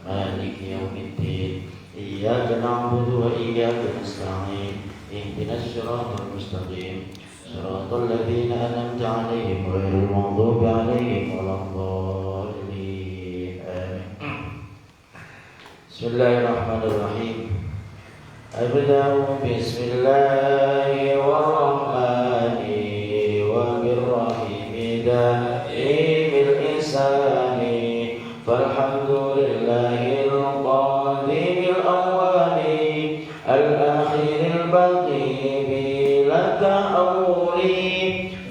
مالك يوم الدين إياك نعبد وإياك نستعين اهدنا الصراط المستقيم صراط الذين أنعمت عليهم غير المغضوب عليهم ولا الضالين آمين. بسم الله الرحمن الرحيم. أبدأ بسم الله والرحمن وبالرحيم دائم الإنسان فالحمد لله القادم الأول الآخر الباقي بلا تأول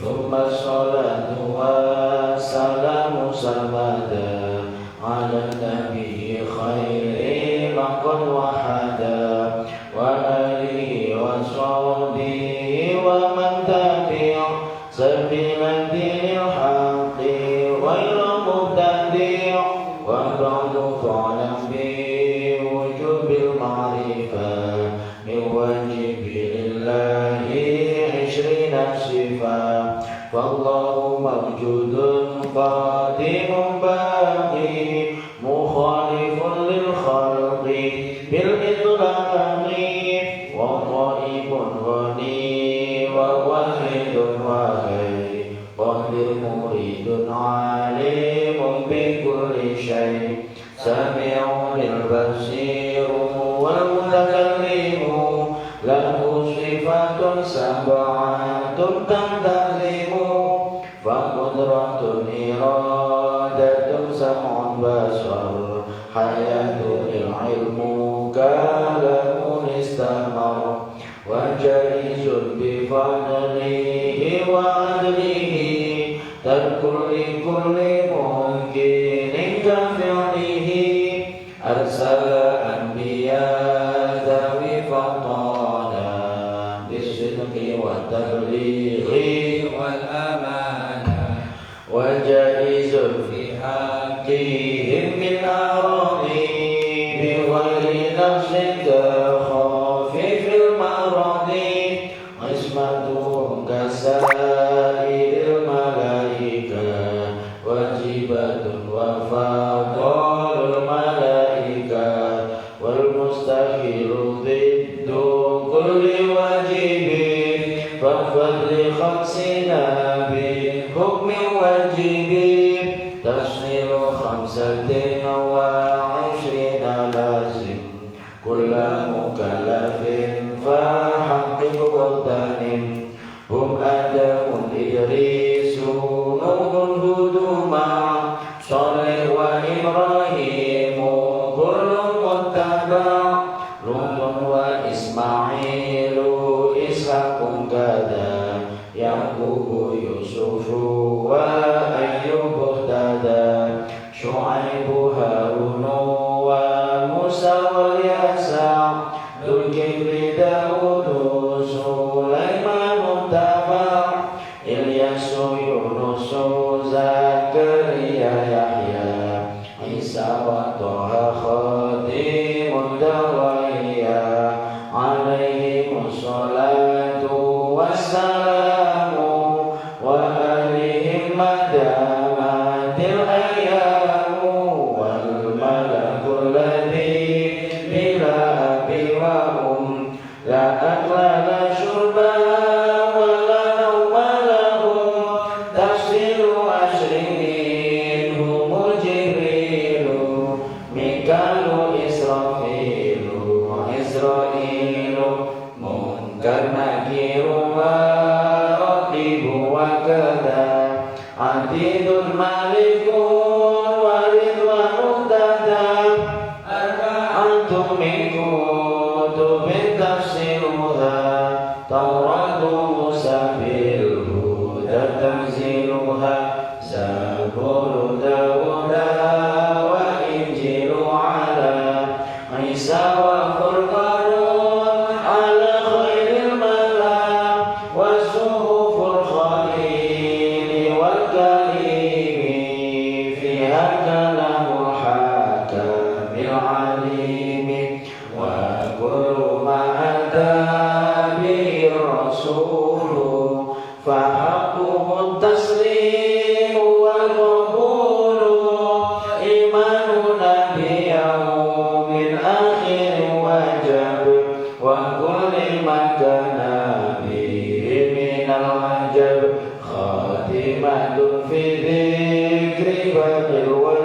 ثم الصلاة والسلام سرمدا على النبي خير من قد وحدا وآله وصحبه ومن تبع سبيل الدين الحق غير مبتدع وبعد فاعلم بوجوب المعرفة من واجب لله 20 صفة فالله موجود قادم باقي مخالف للخلق بالإطلاق وغائب غني وواحد واحد قادر مريد عليم بكل شيء سميع البصير والمتكلم له صفات سبعة تنتظم فقدرة إرادة سمع بصر حياة العلم كلام استمر وجائز بفضله وعدله ترك لكل ممكن كفعله أرسل أنبياء ذوي فضالا بالصدق والتبليغ والأمانة وجائز في حقهم بالأعراض بغير نفس كخافف المرض عصمتهم كسائر الملائكة واجبة وفضل الملائكة والمستحيل ضد كل واجب فافضل خمسنا بحكم واجب تفصيل 25 لازم كل مكلف فحقق واغتنم هم آدم إدريس نوح هود معا صالح وإبراهيم كل متبع لوط وإسماعيل إسحاق كذا يعقوب يوسف وأيوب اهتدى شعيب هارون وموسى واليسع ذو الكفر داود سليمان تبع إلياس يونس زكريا يحيى عيسى وطه خاتم الدوايا عليهم الصلاة والسلام وآلهم ما دامت الأيام والملك الذي بلا أب وأم لا أكل لا شرب ولا نوم لهم تفسير 10 منهم جبريل من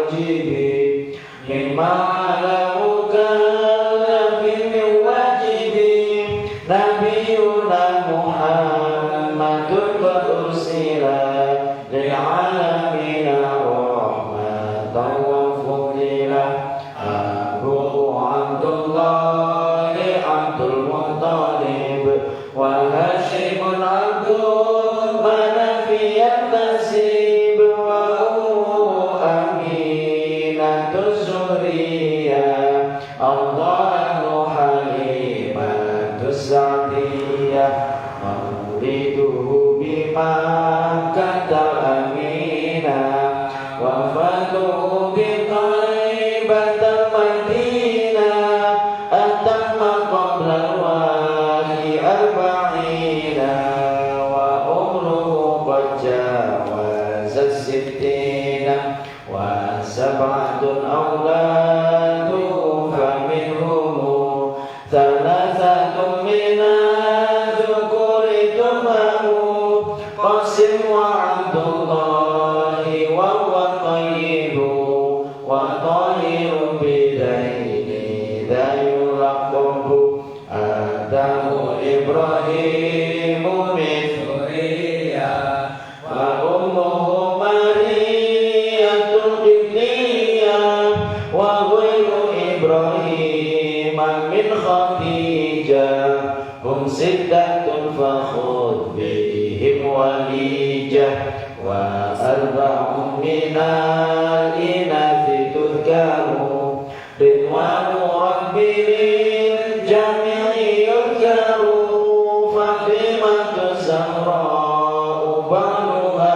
wajibi mimma ala mukallafin min wajibi nabiyuna Muhammadun berursila lil alamin rahmatan wa fadila Abu Abdullah Abdul Muttalib wa Hashimun Abdul Manaf yantasib wa Aminatu Zuriyah Allahu Halimatu Sa'diyah Mauliduhu bima kata aminah wafatuhu biqaibatal Madinah atamma qabla al-wahyi arba'ina wa umruhu qad jawaza sittina wa sab'atun awladuhu faminhum thalathatun minadh-dhukuri tumamu Qasim wa Abdullahi wa huwa tayyibu wa tahirun bidaini dayulaqabu Adamu Ibrahimu min Suriyah wa ummuhu Mariyatul Qibtiyah wa ghayru Ibrahim min Khadijah hum siddatun fakhud bihim walijah wa arba'un minal inathi tudkaru ridwanu rabbil jami'i yudkaru Fatimatu Zahra'u banuha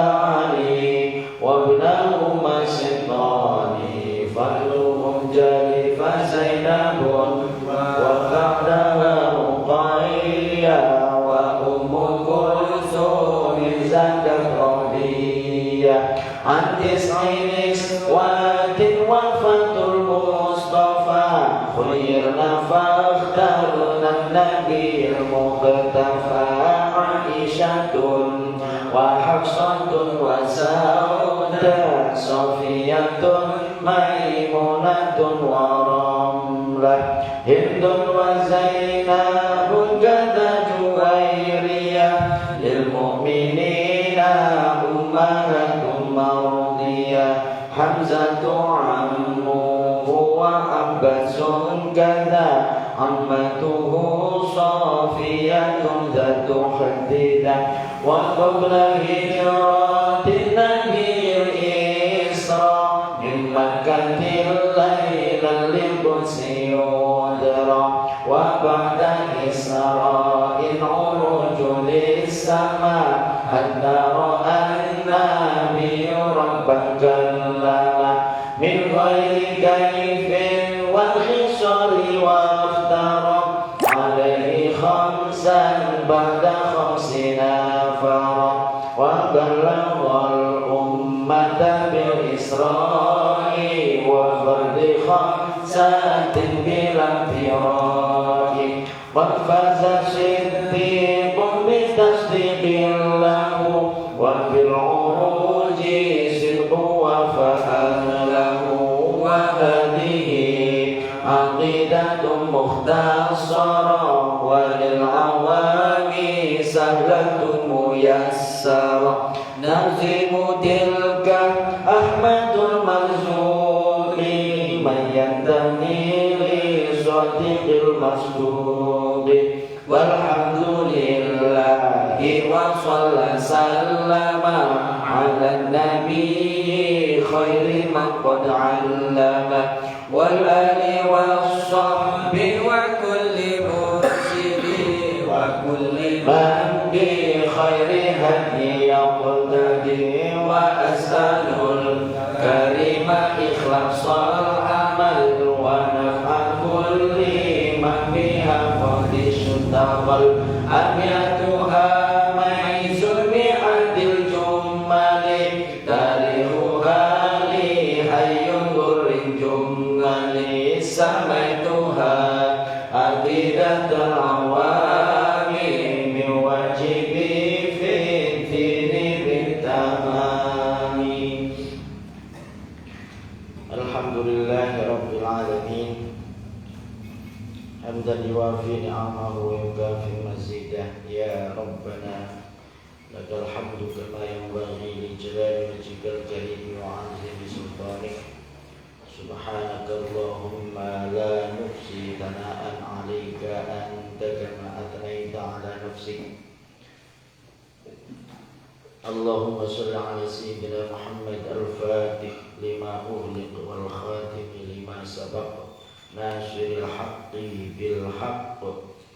Ali wa ibnahuma Sitani fadluhum jali fa Zainabun wa ba'daha Ruqayyah wa Ummu Kulthum zakat Radiyah an tis'in iswatin wafatul Mustafa khairna fakhtarna Nabiyyul Muqtafa Aisyatun wa Hafsatun wa Saudah Safiyatun Maimunatun wa Ramlah Hindun wa Zainabun kata Juwairiyah lil mu'minina ummahatum mardiyah Hamzatu ammuhu wa Abbasun kata ammatuhu Safiyatun dhatu khadidah wa qabla hijratin Nabiyyil Isra min Makkatil laylan lil Qudsi yudra wa ba'da Isra'in urujul sama hatta ra'an nabiyyu rabban kallama min ghairi kayfin wal khisari waftara alaihi khamsan ba'da khamsina fara wa balaghal ummata bil isra'i wa fardi khamsatin bila firaqi wa faza siddiqun bitasdiqin lahu wa bil uruji sidqu wa fa'alahu wa hadhihi aqidatun mukhtasara wa lil awami sahlatun muyassara nazimu tilka Ahmadul Marzuli man yantani li sadiqil masduqi walhamdulillahi wa sallama ala nabi khairi man qad allama wal ali was sahbi wa kulli mursidi wa kulli man bi khairi hadi yaqtadi wa as'alul karima ikhlasal amal wa naf'a kulli man biha qadishutabal amyatuha ma'izul mi'adil jumali tarihuha li hayyun gurrin jumali samaituha aqidatul awami min wajibi fitini bitamami Alhamdulillahi Rabbil Alamin. Hamdan yuwafi ni'amahu wa yukafi mazidah. Ya Rabbana lakal hamdu kama yanbaghi li jalali wajhikal karim wa 'azimi sultanik. Subhanaka Allahumma la nuhsi thana'an 'alaika anta kama athnayta 'ala nafsik. Allahumma shalli 'ala sayyidina Muhammad al-Fatih lima ughliq wal khatim lima sabaq. Nasiril haqqi bil haqq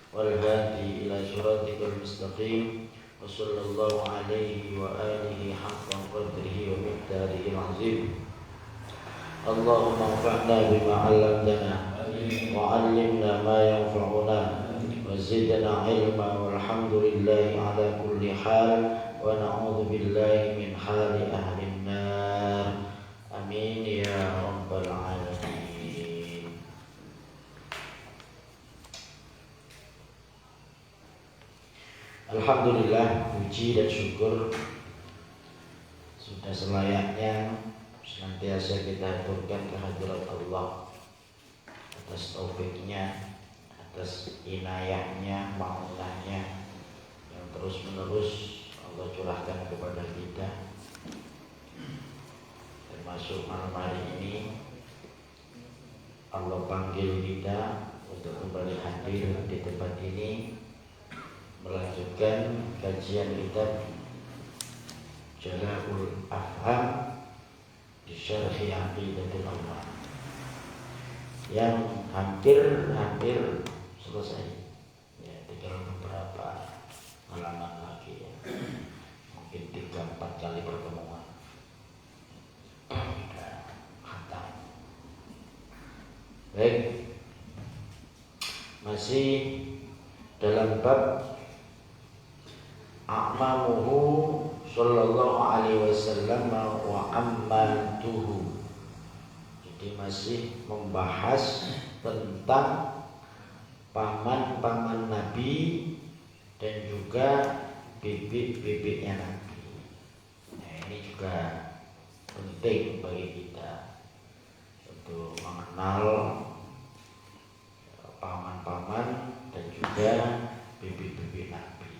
wal hadi ila siratikal mustaqim. Wa sallallahu alaihi wa alihi haqqa qadrihi wa miqdarihi azim. Allahumma anfa'na bima 'allamtana wa 'allimna ma yanfa'una wa zidna 'ilma walhamdulillahi ala kulli hal wa na'udzu billahi min hali ahli an-nar. Amin ya rabbal alamin. Alhamdulillah, puji dan syukur sudah selayaknya senantiasa kita haturkan kehadirat Allah atas taufiknya, atas inayahnya, ma'unahnya yang terus menerus Allah curahkan kepada kita. Termasuk malam hari ini Allah panggil kita untuk kembali hadir di tempat ini, melanjutkan kajian kitab Jala'ul Afham di Syarhi Aqidatul Ummah yang hampir selesai ya, tinggal beberapa halaman lagi ya. Mungkin 3-4 kali pertemuan khatam. Baik, masih dalam bab a'mamuhu sallallahu alaihi wasallam wa ammatuhu. Jadi masih membahas tentang paman-paman Nabi dan juga bibit-bibitnya Nabi. Nah, ini juga penting bagi kita untuk mengenal paman-paman dan juga bibit-bibit Nabi.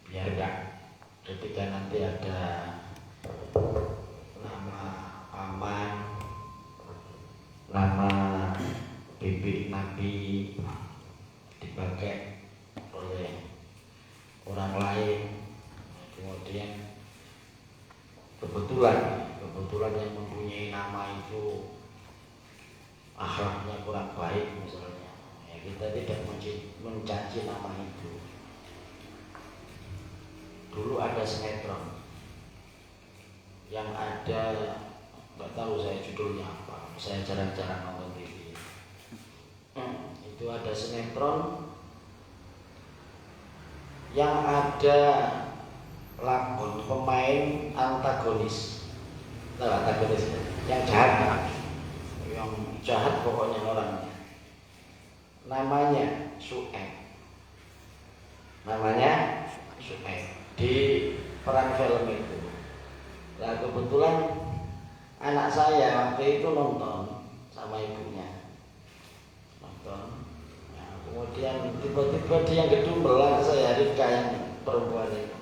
Biar enggak ketika nanti ada nama paman, nama bibit Nabi dipakai oleh orang lain, kemudian kebetulan yang mempunyai nama itu akhlaknya kurang baik misalnya, ya kita tidak mencaci nama itu. Dulu ada sinetron yang ada, nggak tahu saya judulnya apa, saya jarang-jarang nonton TV. Itu ada sinetron yang ada lakon pemain antagonis, yang jahat pokoknya orangnya. Namanya Su'aib. Di peran film itu. Nah kebetulan anak saya waktu itu nonton sama ibunya, nonton. Nah, kemudian tiba-tiba dia gedumel saya Rika yang perempuan itu.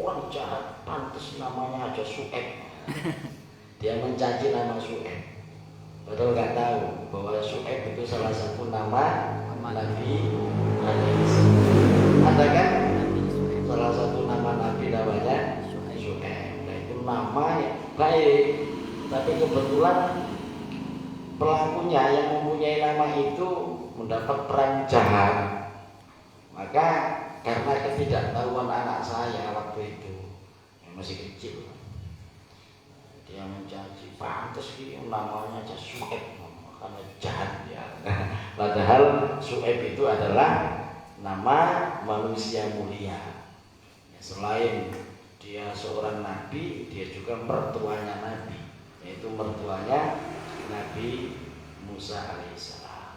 Orang jahat, pantas namanya aja Su'aib. Dia mencaci nama Su'aib. Padahal nggak tahu bahwa Su'aib itu salah satu nama Nabi alaihissalam. Ada kan? Salah satu nama Nabi namanya Su'aib. Nah itu nama yang baik, tapi kebetulan pelakunya yang mempunyai nama itu mendapat peran jahat. Maka karena ketidaktahuan anak saya waktu itu yang masih kecil, dia mencaci, pantas sih namanya aja Su'aib, karena jahat ya. Padahal Su'aib itu adalah nama manusia mulia. Selain dia seorang nabi, dia juga mertuanya Nabi, yaitu mertuanya Nabi Musa alaihissalam.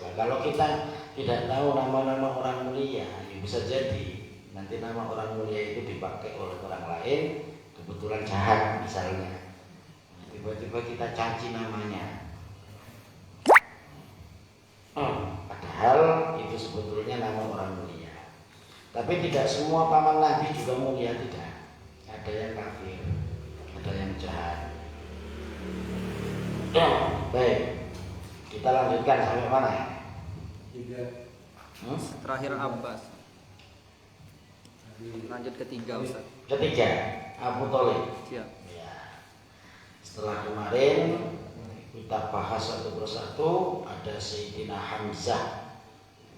Nah, kalau kita tidak tahu nama-nama orang mulia, ya bisa jadi nanti nama orang mulia itu dipakai oleh orang lain, kebetulan jahat misalnya, tiba-tiba kita caci namanya, padahal itu sebetulnya nama orang mulia. Tapi tidak semua paman Nabi juga mulia, tidak. Ada yang kafir, ada yang jahat. Baik, kita lanjutkan sampai mana ya? Terakhir Abbas. Lanjut ketiga Ustaz. Ketiga, Abu Thalib. Siap. Ya. Setelah kemarin kita bahas satu persatu, ada Sayyidina Hamzah,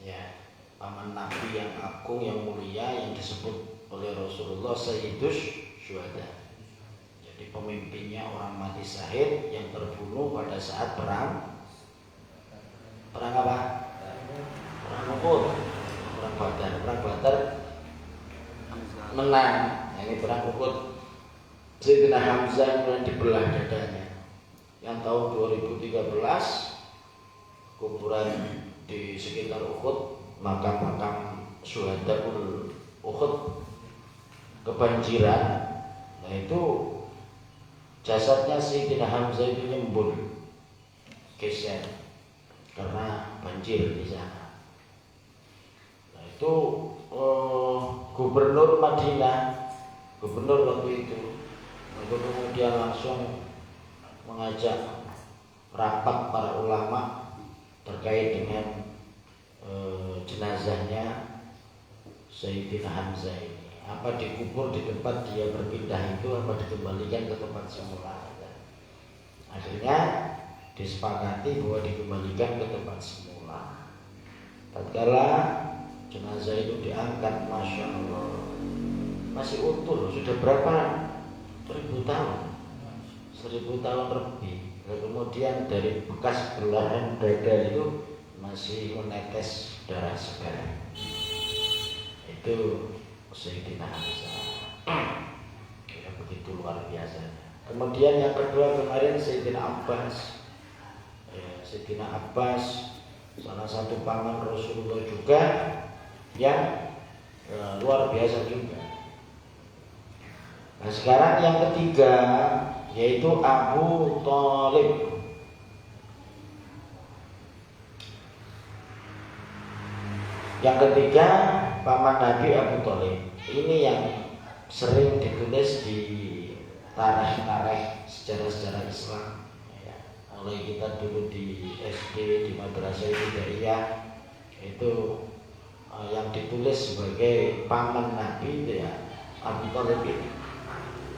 ya, paman Nabi yang agung, yang mulia, yang disebut oleh Rasulullah Sayyidus Syuhada. Jadi pemimpinnya orang mati syahid yang terbunuh pada saat perang apa? Perang Uhud, perang Badar menang. Nah, ini perang Uhud. Sayyidina Hamzah kemudian dibelah dadanya. Yang tahun 2013 kuburan di sekitar Uhud, makam-makam syuhadaul Uhud kebanjiran. Nah itu jasadnya Sayyidina Hamzah itu nyembul, geser karena banjir di sana. Nah itu gubernur Madinah, gubernur waktu itu, lalu kemudian langsung mengajak rapat para ulama terkait dengan jenazahnya Sayyidina Hamzah ini. Apa dikubur di tempat dia berpindah itu, apa dikembalikan ke tempat semula? Akhirnya disepakati bahwa dikembalikan ke tempat semula. Tatkala jenazah itu diangkat, masya Allah, masih utuh, sudah berapa ribu tahun, 1000 tahun lebih. Lalu kemudian dari bekas belahan dada itu masih menetes darah segar. Itu Sayyidina Hamzah. Ya, begitu luar biasa. Kemudian yang kedua kemarin Sayyidina Abbas. Ya, Sayyidina Abbas salah satu paman Rasulullah juga yang luar biasa juga. Nah sekarang yang ketiga yaitu Abu Thalib. Yang ketiga paman Nabi Abu Thalib. Ini yang sering ditulis di tarikh-tarikh sejarah-sejarah Islam ya, oleh kita dulu di SD, di madrasah ibtidaiyah itu yang ditulis sebagai paman Nabi itu ya Abu Thalib ini.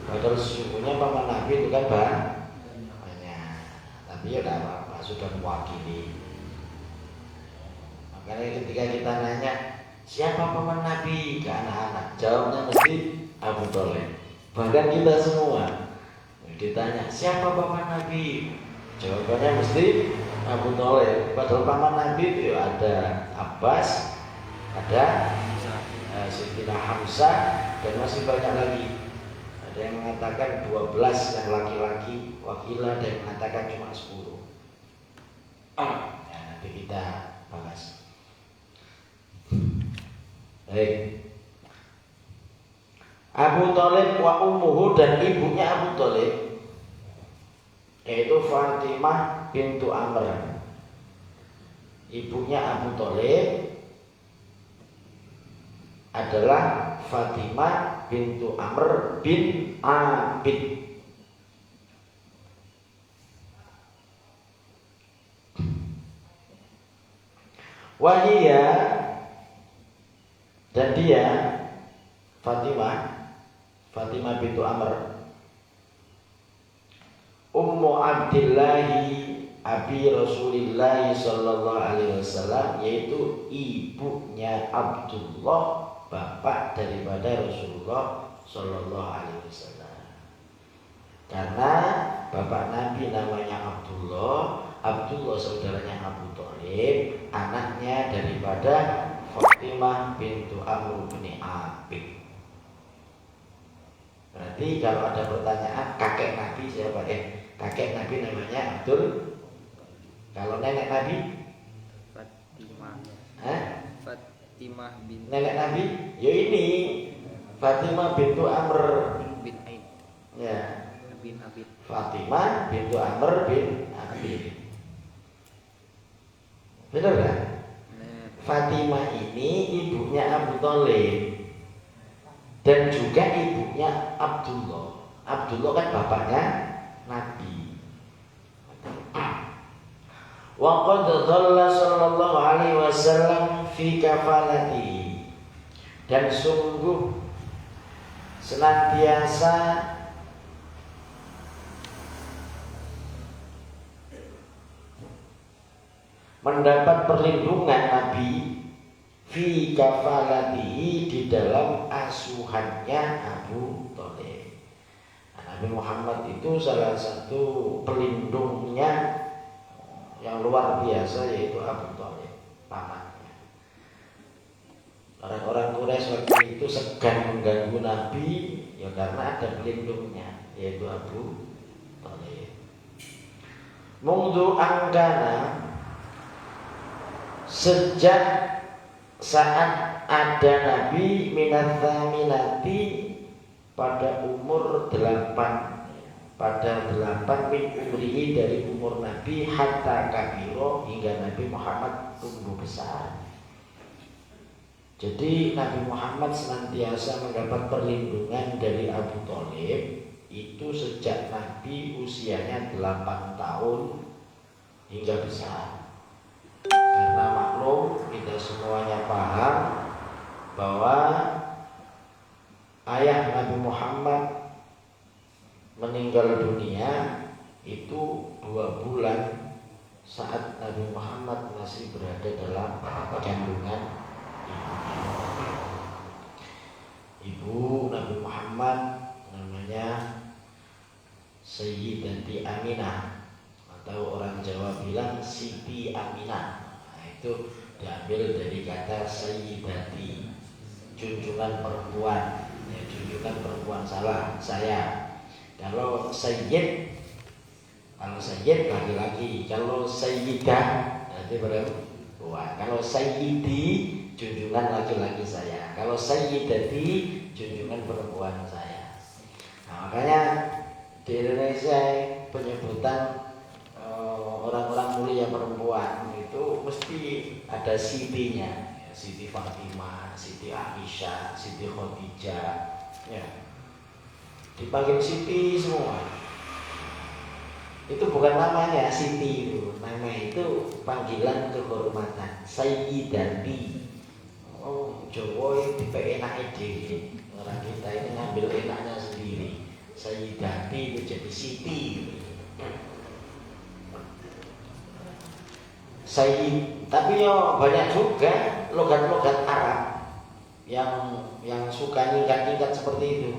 Padahal sesungguhnya paman Nabi itu kan banyak, tapi ya tidak apa-apa, sudah mewakili. Makanya ketika kita nanya siapa paman Nabi ke anak-anak, jawabnya mesti Abu Thalib. Bahkan kita semua ditanya siapa paman Nabi, jawabannya mesti Abu Thalib. Padahal paman Nabi itu ada Abbas, ada Sayyidina Hamzah, dan masih banyak lagi. Ada yang mengatakan 12 yang laki-laki, wakilah, ada yang mengatakan cuma 10. Nanti kita bahas. Baik. Abu Thalib wa ummuhu, dan ibunya Abu Thalib yaitu Fatimah bintu Amr. Ibunya Abu Thalib adalah Fatimah bintu Amr bin Abid. Wahia, dan dia Fatimah bintu Amr Ummu Abdillahi Abi Rasulillah sallallahu alaihi wasallam, yaitu ibunya Abdullah, bapak daripada Rasulullah sallallahu alaihi wasallam. Karena bapak Nabi namanya Abdullah, Abdullah saudaranya Abu Thalib, anaknya daripada Fatimah bintu Amr bin Abid. Berarti kalau ada pertanyaan kakek Nabi siapa? Kakek Nabi namanya Abdul. Kalau nenek Nabi? Fatimah. Fatimah bin. Nenek Nabi? Ya ini Fatimah bintu Amr bin Ain. Ya. bin Abid. Fatimah bintu Amr bin Abid. Benar kan? Benar. Fatimah ini ibunya Abu Thalib dan juga ibunya Abdullah. Abdullah kan bapaknya Nabi. Wa qad dhalla sallallahu alaihi wasallam fi kafalatihi. Dan sungguh senantiasa mendapat perlindungan Nabi fi kafalatihi di dalam asuhannya Abu Thalib. Nabi Muhammad itu salah satu pelindungnya yang luar biasa, yaitu Abu Thalib, pamannya. Orang-orang Quraisy waktu itu segan mengganggu Nabi ya karena ada pelindungnya, yaitu Abu Thalib. Mundu angkana, sejak saat ada Nabi minathaminati pada umur 8, pada 8 min umrihi dari umur Nabi hatta kabiro hingga Nabi Muhammad tumbuh besar. Jadi Nabi Muhammad senantiasa mendapat perlindungan dari Abu Thalib itu sejak Nabi usianya 8 tahun hingga besar. Karena maklum, kita semuanya paham bahwa ayah Nabi Muhammad meninggal dunia itu 2 bulan saat Nabi Muhammad masih berada dalam kandungan ibu Nabi Muhammad, namanya Sayyidati Aminah, atau orang Jawa bilang Siti Aminah. Nah, itu diambil dari kata Sayyidati, junjungan perempuan. Ya, junjungan perempuan salah saya. Kalau Sayyid laki-laki, kalau Sayyidah berarti perempuan. Kalau Sayyidi, junjungan laki-laki saya. Kalau Sayyidati, junjungan perempuan saya. Nah, makanya di Indonesia penyebutan orang-orang mulia perempuan itu mesti ada Sitinya, ya, Siti Fatimah, Siti Aisyah, Siti Khadijah, ya. Dipanggil Siti semua. Itu bukan namanya Siti itu, nama itu panggilan kehormatan. Sayyidati. Oh, Jawa itu enak ide. Orang kita ini ngambil enaknya sendiri. Sayyidati itu jadi Siti. Sayyid, tapi yo banyak juga logat-logat Arab yang suka ningkat-ningkat seperti itu.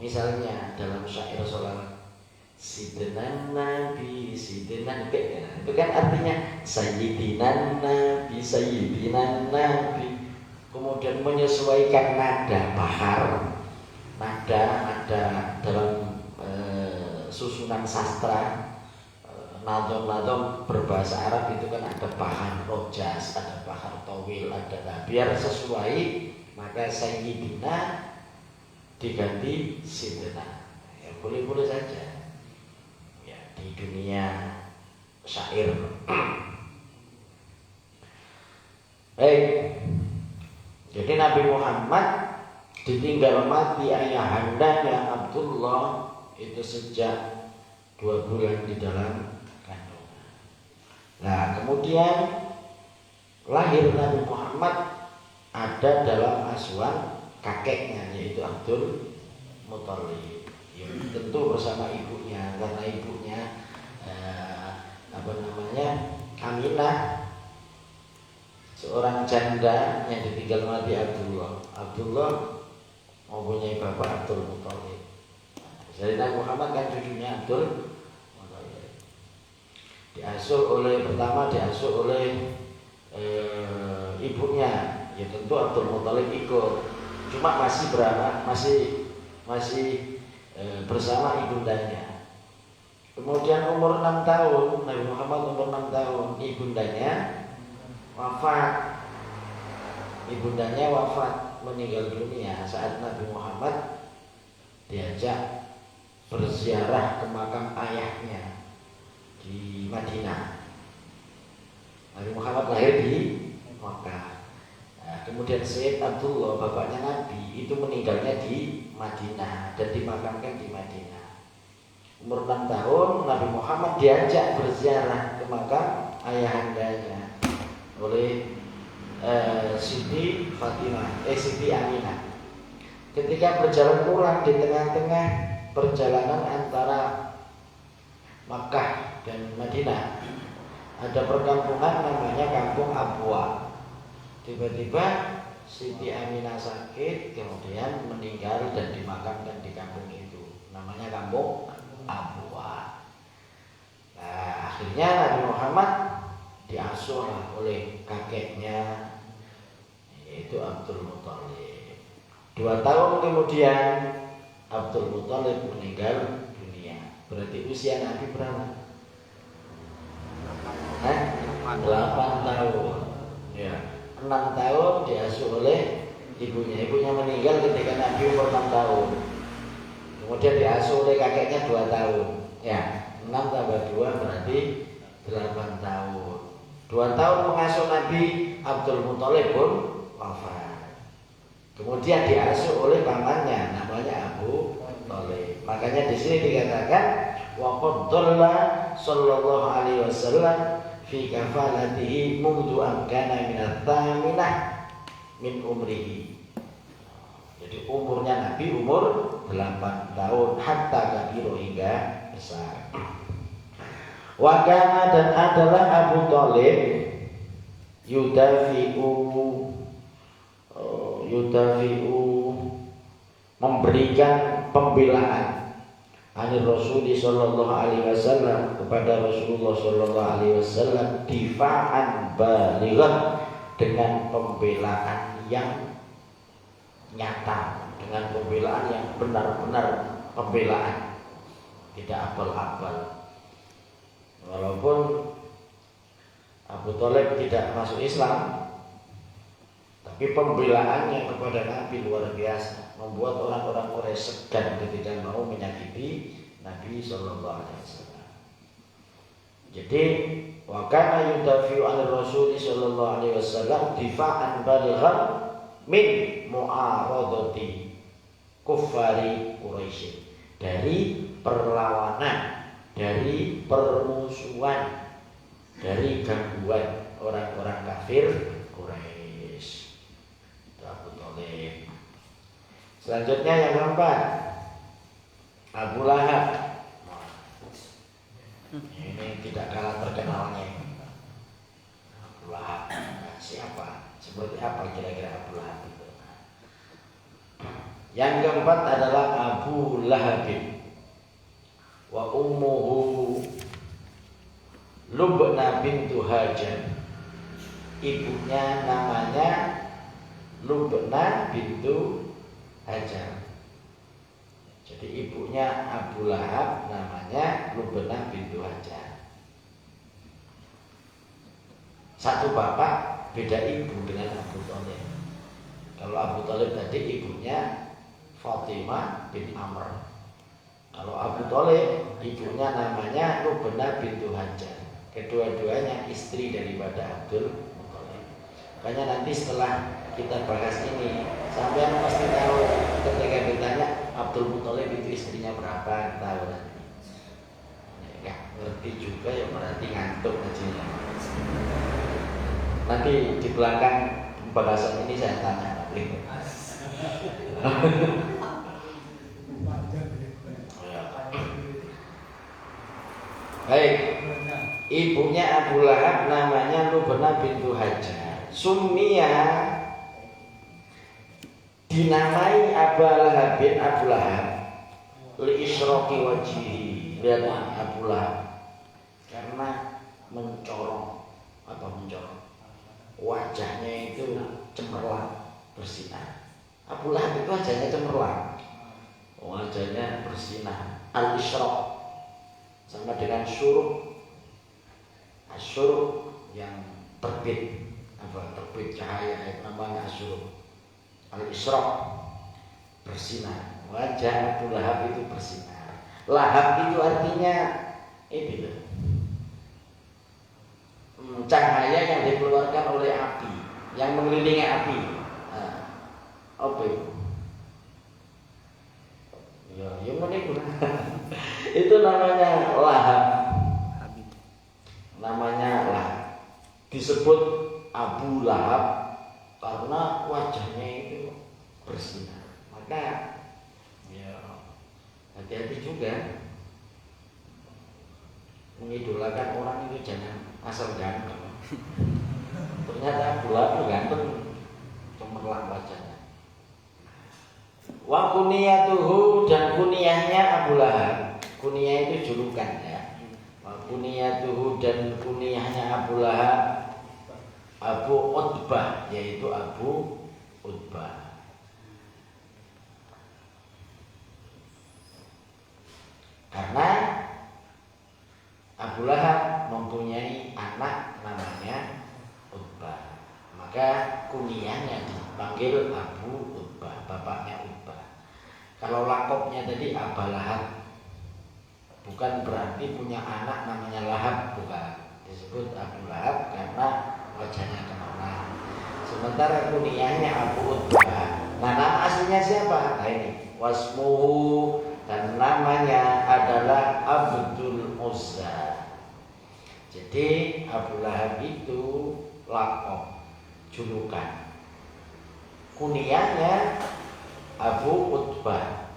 Misalnya dalam syair sholawat, Sidna Nabi, Sidna Nabi, itu kan artinya Sayyidina Nabi, Sayyidina Nabi. Kemudian menyesuaikan nada bahar, nada dalam susunan sastra, nadom berbahasa Arab itu kan ada bahar rojas, ada bahar tawil, ada biar sesuai, maka Sayyidina diganti Sidna. Ya, boleh-boleh saja. Di dunia syair. Baik. Jadi Nabi Muhammad ditinggal mati ayahandanya Abdullah itu sejak 2 bulan di dalam kandungan. Nah, kemudian lahir Nabi Muhammad ada dalam asuhan kakeknya, yaitu Abdul Muthalib. Ya, tentu bersama ibunya, karena ibunya Aminah, seorang janda yang ditinggal mati Abdullah. Abdullah mempunyai bapak Abdul Muthalib. Jadi Nabi Muhammad kan cucunya Abdul Muthalib. Pertama diasuh oleh ibunya, ya tentu Abdul Muthalib ikut. Cuma masih bersama ibundanya. Kemudian umur 6 tahun, Nabi Muhammad umur 6 tahun, ibundanya wafat. Ibundanya wafat, meninggal dunia saat Nabi Muhammad diajak berziarah ke makam ayahnya di Madinah. Nabi Muhammad lahir di Makkah. Nah, kemudian Sayyid Abdullah, bapaknya Nabi, itu meninggalnya di Madinah dan dimakamkan di Madinah. Umur 6 tahun Nabi Muhammad diajak berziarah ke makam ayahandanya oleh Siti Aminah. Ketika berjalan pulang, di tengah-tengah perjalanan antara Makkah dan Madinah ada perkampungan namanya Kampung Abwa. Tiba-tiba Siti Aminah sakit, kemudian meninggal dan dimakamkan di kampung itu. Namanya Kampung Abwa. Nah, akhirnya Nabi Muhammad diasuh oleh kakeknya, yaitu Abdul Muthalib. 2 tahun kemudian Abdul Muthalib meninggal dunia. Berarti usia Nabi berapa? 8 tahun. Ya, 6 tahun diasuh oleh ibunya. Ibunya meninggal ketika Nabi umur 6 tahun. Kemudian diasuh oleh kakeknya 2 tahun. Ya, 6 tambah 2 berarti 8 tahun. 2 tahun mengasuh Nabi, Abdul Muthalib pun wafat. Kemudian diasuh oleh pamannya, namanya Abu Thalib. Makanya di sini dikatakan wa qad dhalla sallallahu alaihi wasallam fi kafalatihi mundu amkana minat thaminah min umrihi. Jadi umurnya Nabi umur 8 tahun hatta kabiru hingga besar. Wakana dan adalah Abu Thalib yudafi'u memberikan pembelaan Anir Rasuli sallallahu alaihi wasallam kepada Rasulullah sallallahu alaihi wasallam difa'an balighan, dengan pembelaan yang nyata, dengan pembelaan yang benar-benar pembelaan, tidak abal-abal. Walaupun Abu Thalib tidak masuk Islam, tapi pembelaannya kepada Nabi luar biasa, membuat orang-orang Quraisy segan ketika mau menyakiti Nabi sallallahu alaihi wasallam. Jadi wa kana yudafi'u 'an Rasul sallallahu alaihi wasallam difa'an balighan min mu'aradati kuffari Quraisy, dari perlawanan, dari permusuhan, dari gangguan orang-orang kafir Quraisy. Abu Thalib. Selanjutnya yang keempat, Abu Lahab. Ini tidak kalah terkenalnya. Abu Lahab. Siapa? Seperti apa kira-kira Abu Lahab itu? Yang keempat adalah Abu Lahab wa ummuhu Lubna bintu Hajar. Ibunya namanya Lubna bintu Hajar. Jadi ibunya Abu Lahab namanya Lubna bintu Hajar. Satu bapak, beda ibu dengan Abu Thalib. Kalau Abu Thalib tadi ibunya Fatimah bin Amr. Kalau Abu Thalib ibunya namanya Lubna bintu Hajar. Kedua-duanya istri daripada Abdul Muthalib. Makanya nanti setelah kita bahas ini, sampean pasti tahu ketika ditanya Abdul Muthalib itu istrinya berapa, tahu nanti. Nggak ngerti juga ya berarti ngantuk aja. Nanti di belakang pembahasan ini saya tanya. Baik, ibunya Abu Lahab namanya Lubna bintu Hajar. Sumia, dinamai Abu Lahab bin Abu Lahab li isyraqi wajhihi, lihat Abu Lahab, karena mencorong, wajahnya itu cemerlang bersinar. Abu Lahab itu wajahnya cemerlang, wajahnya bersinar. Al-isyraq sama dengan syuruk. Asyuruk yang terbit, terbit cahaya, namanya asyuruk. Al-isyraq bersinar, wajah Abu Lahab itu bersinar. Lahab itu artinya itu loh, cahaya yang dikeluarkan oleh api, yang mengelilingi api. Apa itu? Ya, yang mana itu? Itu namanya lahab. Namanya lahab. Disebut Abu Lahab karena wajahnya itu bersinar. Maka ya hati-hati juga mengidolakan orang itu, jangan asal ganteng. Ternyata Abu Lahab ganteng, cemerlang wajahnya. Wa kuniyatuhu, dan kuniyahnya Abu Lahab. Kuniyah itu julukan ya. Wa kuniyatuhu, dan kuniyahnya Abu Lahab Abu Utbah, yaitu Abu Utbah. Karena Abu Lahab mempunyai anak namanya Utbah, maka kunyahnya dipanggil Abu Utbah, bapaknya Utbah. Kalau lakopnya tadi Aba Lahab, bukan berarti punya anak namanya Lahab, bukan. Disebut Abu Lahab karena wajahnya kemerlang. Sementara kunyahnya Abu Utbah. Nah, nama aslinya siapa? Nah ini wasmuhu, dan namanya adalah Abdul Uzza. Jadi Abu Lahab itu lakop, julukan. Kunyahnya Abu Utbah.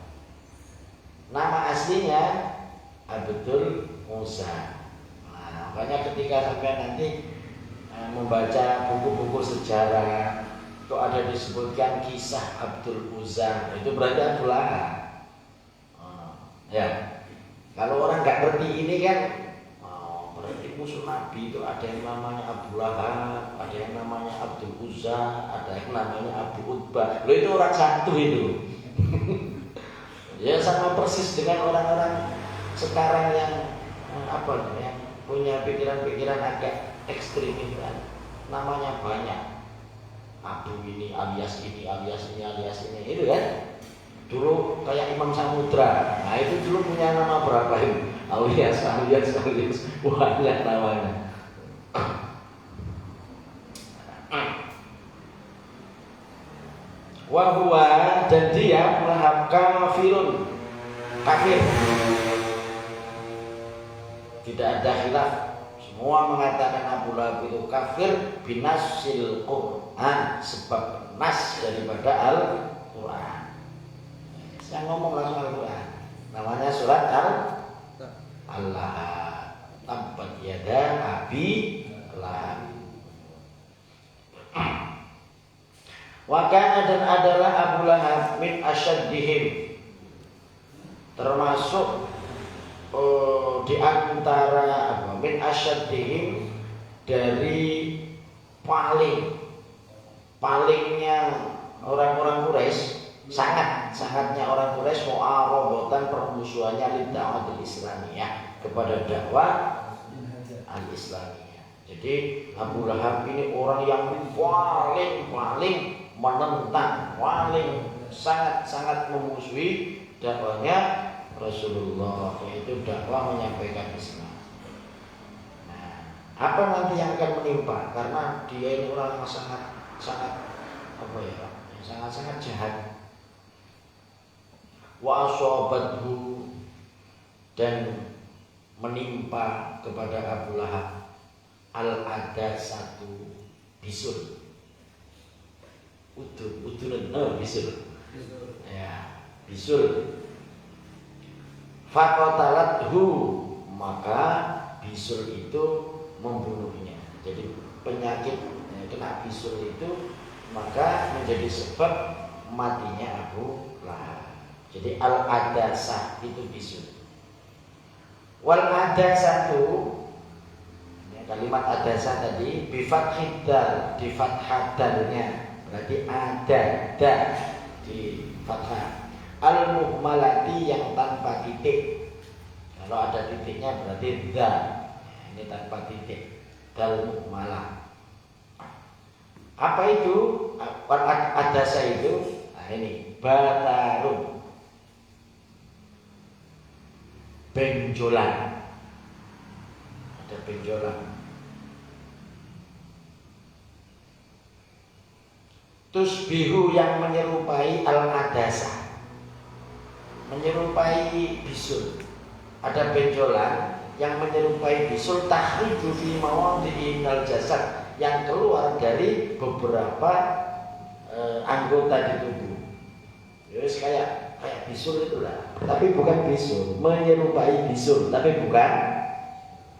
Nama aslinya Abdul Uzza. Nah, makanya ketika sampai nanti membaca buku-buku sejarah itu ada disebutkan kisah Abdul Uzza, itu berarti Abu Lahab. Ya, kalau orang nggak ngerti ini kan, berarti musuh Nabi itu ada yang namanya Abu Lahab, ada yang namanya Abdul Uzza, ada yang namanya Abu Utbah. Loh, itu orang satu itu. Ya sama persis dengan orang-orang sekarang yang yang punya pikiran-pikiran agak ekstrim itu kan, namanya banyak. Abu ini alias ini, alias ini, alias ini, itu kan. Dulu kayak Imam Samudra, nah itu dulu punya nama berapa itu? Alias, banyak namanya. Wahwa, dan dia Lahab kafirun, kafir. Tidak ada khilaf, semua mengatakan Abu Lahab itu kafir binasil Quran, sebab nas daripada Al-Quran. Saya ngomong langsung Al-Quran. Namanya surat Al-Lahab. Tabbat yada Abi Lahab. Wa kana, dan adalah Abu Lahab min asyaddihim, termasuk di antara min asyaddihim, dari palingnya orang-orang Quraisy, sangatnya orang Quraisy mu'arabotan, permusuhannya lid'awatil Islamiyah, kepada dakwah al-Islamiyah. Jadi Abu Lahab ini orang yang paling menentang, paling sangat memusuhi dakwahnya Rasulullah, yaitu dakwah menyampaikan Islam. Nah, apa nanti yang akan menimpa? Karena dia ini orang yang sangat jahat. Wa asabathu, dan menimpa kepada Abu Lahab al-adasatu, bisul. Bisul. Ya, bisul. Faqatalathu, maka bisul itu membunuhnya. Jadi penyakit kena bisul itu maka menjadi sebab matinya Abu Lahab. Jadi al-adasah itu bisul. Wal adasatu, kalimat adasah tadi bifathid dal, di fathah dalnya, berarti ada di fathah. Al-muhmalati, yang tanpa titik. Kalau ada titiknya berarti dal. Ini tanpa titik. Dal muhmalah. Apa itu? Adasa itu? Nah ini batarun. benjolan. Ada benjolan. Tusbihu yang menyerupai al-adasa, menyerupai bisul. Ada benjolan yang menyerupai bisul, tahriju fi mawadhi'i minal jasad, yang keluar dari beberapa anggota di tubuh. Jadi kayak bisul itulah, tapi bukan bisul, menyerupai bisul, tapi bukan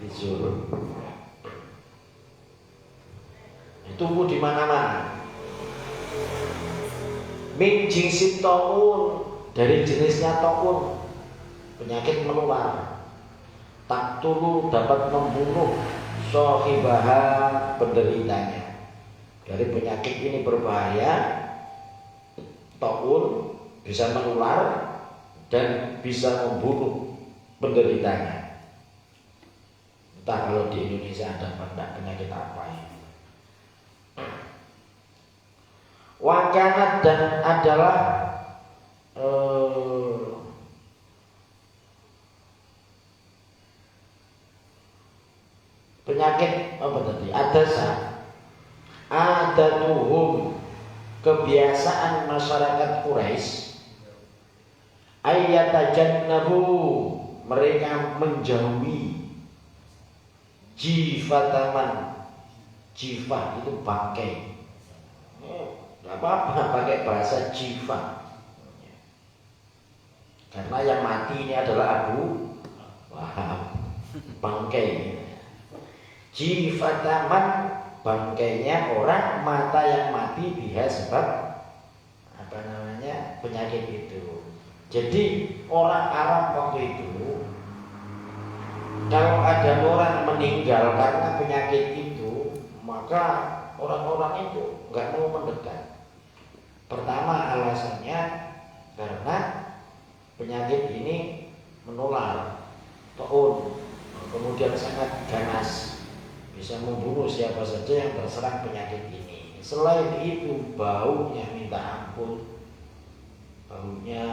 bisul. Tumbuh di mana-mana. Min jinsit taun, dari jenisnya taun, penyakit menular. Taktulu, dapat membunuh sohibaha, penderitanya. Dari penyakit ini berbahaya, taun bisa menular dan bisa membunuh penderitanya. Entah kalau di Indonesia ada penyakit apa ya. Wakanat, dan adalah penyakit apa tadi? Adasa. Adatuhum, kebiasaan masyarakat Quraisy, ayyatajannabu, mereka menjauhi jifataman. Jifah itu bangkai. Gak apa-apa pakai bahasa jifah, karena yang mati ini adalah Abu Wahab, bangkai. Jifataman, bangkainya orang, mata yang mati biha, sebab apa namanya, penyakit itu. Jadi orang Arab waktu itu, kalau ada orang meninggal karena penyakit itu, maka orang-orang itu nggak mau mendekat. Pertama alasannya karena penyakit ini menular, taun, kemudian sangat ganas, bisa membunuh siapa saja yang terserang penyakit ini. Selain itu, baunya minta ampun, baunya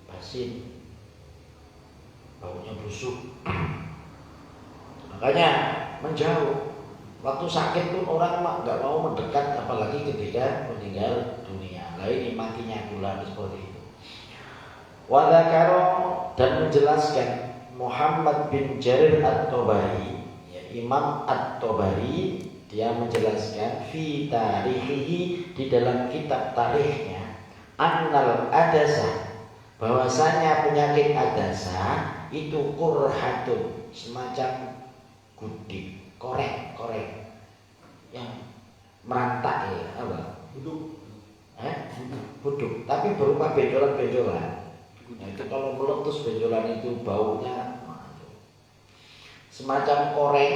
basin, baunya busuk. Makanya menjauh. Waktu sakit pun orang nggak mau mendekat, apalagi ketika meninggal dunia. Nah ini matinya pula seperti itu. Wadakaro, dan menjelaskan Muhammad bin Jarir at-Tabari, ya, Imam at-Tabari, dia menjelaskan fi tarihihi, di dalam kitab tarikhnya, annal adasa, bahwasanya penyakit adasa itu kurhatun, semacam gudik, korek yang merantak ya, apa? Buduk, tapi berupa benjolan-benjolan. Nah, itu kalau meletus benjolan itu baunya semacam koreng.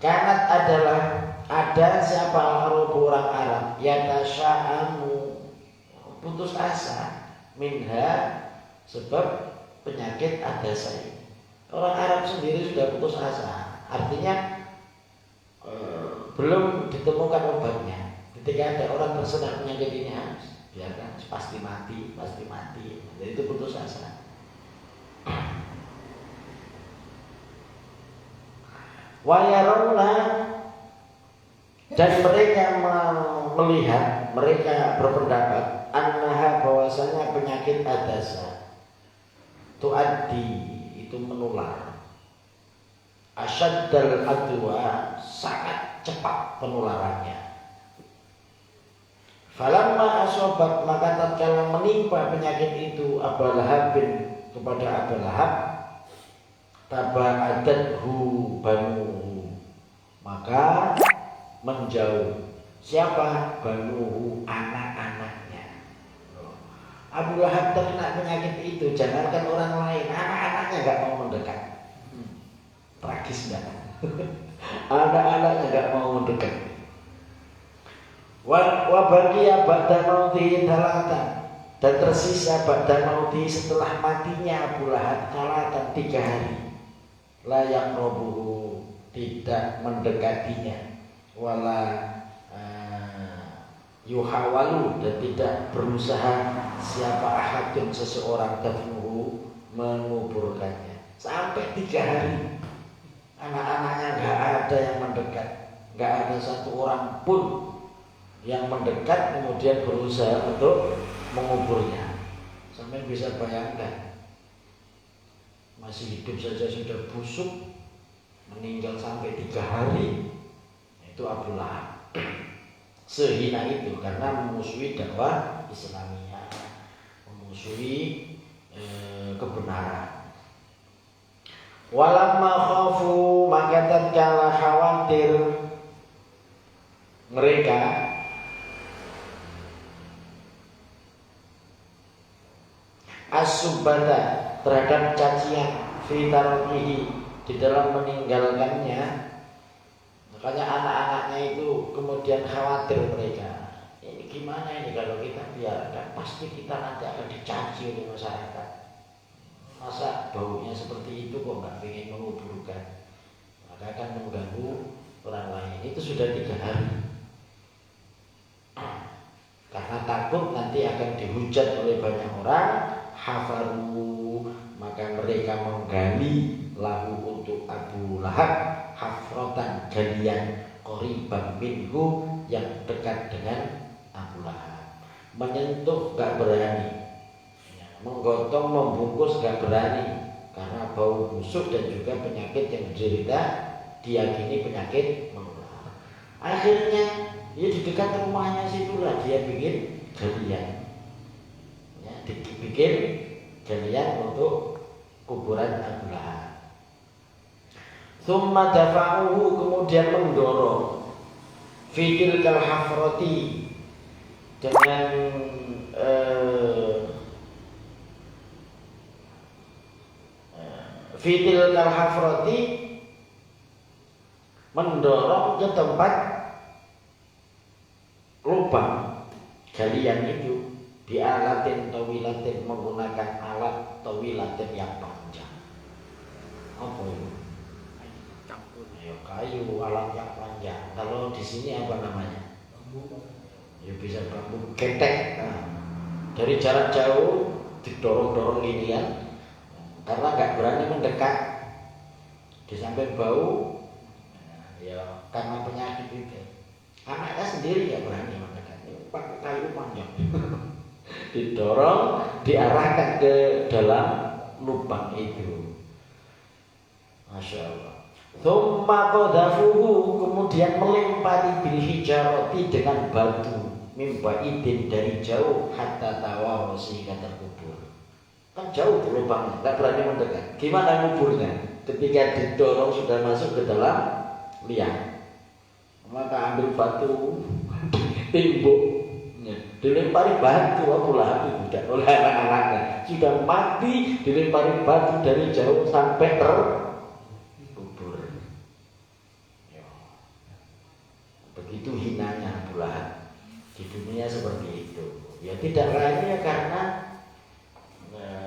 Kanat adalah ada siapa orang Arab yatasya'amu, putus asa, minha, sebab penyakit adasa ini. Orang Arab sendiri sudah putus asa, artinya belum ditemukan obatnya. Ketika ada orang terkena penyakit ini, biarkan, pasti mati. Jadi itu putus asa. Wayarona, dan mereka melihat, mereka berpendapat annaha, bahwasanya penyakit adasa tuaddi, itu menular, asyaddal adwa, sangat cepat penularannya. Falamma asobat, maka tatkala menimpa penyakit itu Abu Lahabin, kepada Abu Lahab, taba'adathu banuhu, maka menjauh siapa? Banuhu, anak-anaknya. Abu Lahab terkena penyakit itu, jangankan orang lain, anak-anaknya gak mau mendekat. Tragis gak? Anak-anaknya gak mau mendekat. Wa baqiya ba'da mauti talatan, dan tersisa ba'da mauti, setelah matinya Abu Lahab, talatan 3 hari. Layak robuhu, tidak mendekatinya, wala yuhawalu, dan tidak berusaha siapa ahadun, seseorang, dafnuhu, menguburkannya. 3 hari. Anak-anaknya nggak ada yang mendekat, nggak ada satu orang pun yang mendekat kemudian berusaha untuk menguburnya. Sampai bisa bayangkan, masih hidup saja sudah busuk, meninggal sampai 3 hari. Itu Abu Lahab. Sehina itu karena memusuhi dakwah Islamiyah, memusuhi kebenaran. Walamma khafu, maka tatkala khawatir mereka as-subata terhadap cacian fi tarkihi di dalam meninggalkannya. Makanya anak-anaknya itu kemudian khawatir mereka. Ini gimana ini kalau kita biarkan, pasti kita nanti akan dicaci oleh masyarakat. Masa baunya seperti itu kok nggak ingin menguburkan, maka akan mengganggu orang lain. Itu sudah 3 hari. Karena takut nanti akan dihujat oleh banyak orang, hafaru, maka mereka menggali lahu untuk Abu Lahab hafrotan, galian qoriban minhu, yang dekat dengan Abu Lahab. Menyentuh gak berani, menggotong, membungkus gak berani, karena bau busuk dan juga penyakit yang diderita diyakini penyakit menular. Akhirnya ya di dekat rumahnya situlah dia bikin galian, ya, dibikin galian untuk kuburan Abu Lahab. Tsumma dafa'uhu, kemudian mendorong fitil kal hafrati, dengan fitil kal hafrati, mendorong ke tempat lubang galian itu, bialatin tawilatin, menggunakan alat tawilatin yang panjang. Apa itu? Ya, kayu, alat yang panjang. Kalau di sini apa namanya? Ya bisa bambu ketek. Nah, dari jarak jauh didorong-dorong ginian, karena nggak berani mendekat, di samping bau, ya karena penyakit itu. Anaknya sendiri nggak berani mendekat, pakai kayu panjang, didorong, diarahkan ke dalam lubang itu. Masya Allah. Tsumma qadhafuhu, kemudian melempari bil hijarati, dengan batu, mimba idin, dari jauh, hatta tawahu, sehingga terkubur. Kan jauh lubangnya, nggak berani mendekat. Gimana nguburnya? Ketika didorong sudah masuk ke dalam liang, maka ambil batu, timbuk, dilempari batu. Abu Lahab itu oleh anak-anaknya sudah mati, dilempari batu dari jauh sampai terkubur. Ya. Begitu hinanya Abu Lahab di dunia seperti itu. Ya tidak lainnya karena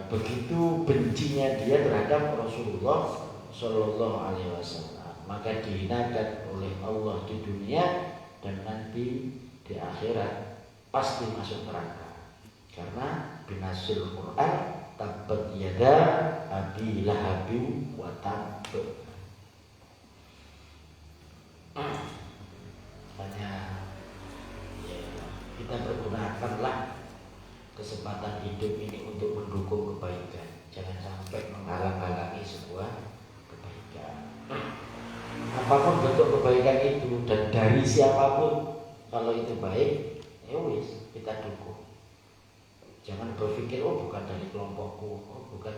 begitu bencinya dia terhadap Rasulullah Shallallahu Alaihi Wasallam, maka dihinakan oleh Allah di dunia, dan nanti di akhirat pasti masuk neraka. Karena binasil Quran, tabbat yada abi lahabin wa tab. Hanya ya, kita pergunakanlah kesempatan hidup ini untuk mendukung kebaikan. Jangan sampai menghalang-halangi sebuah kebaikan. Apapun bentuk kebaikan itu dan dari siapapun, kalau itu baik, ya wis, kita dukung. Jangan berpikir, oh bukan dari kelompokku, oh bukan.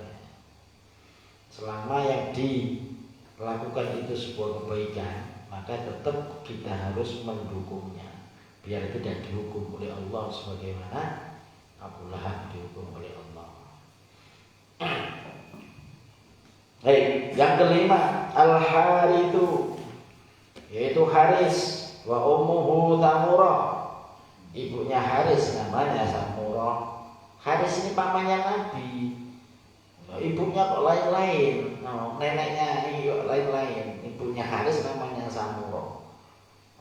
Selama yang dilakukan itu sebuah kebaikan, maka tetap kita harus mendukungnya, biar tidak dihukum oleh Allah sebagaimana Abu Lahab dihukum oleh Allah. Yang kelima, al-harithu, yaitu Haris, wa ummuhu Samurah, ibunya Haris namanya Samurah. Haris ini pamannya Nabi, ibunya kok lain-lain, neneknya lain-lain. Ibunya Haris namanya Samurah.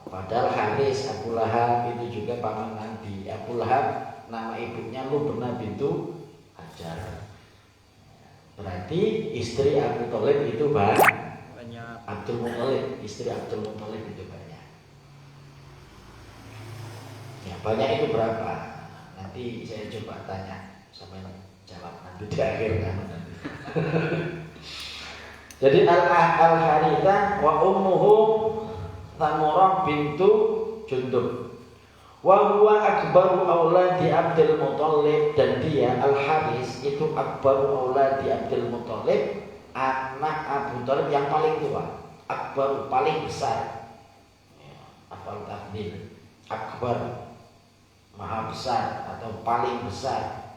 Padahal Haris, Abu Lahab itu juga paman Nabi. Abu Lahab nama ibunya Lubna bintu Hajar. Berarti istri Abu Thalib itu banyak. Abdul Muthalib, istri Abdul Muthalib itu banyak. Ya, banyak itu berapa? Nanti saya coba tanya sampai jawab nanti di akhir kan. Jadi Al-Harithah wa ummuhu Samurah bintu Jundub. Wa huwa akbaru auladi Abdul Muthalib, dan dia Al-Haris itu akbaru auladi Abdul Muthalib, anak Abu Thalib yang paling tua. Akbar paling besar. Afal tafdil. Akbar maha besar atau paling besar.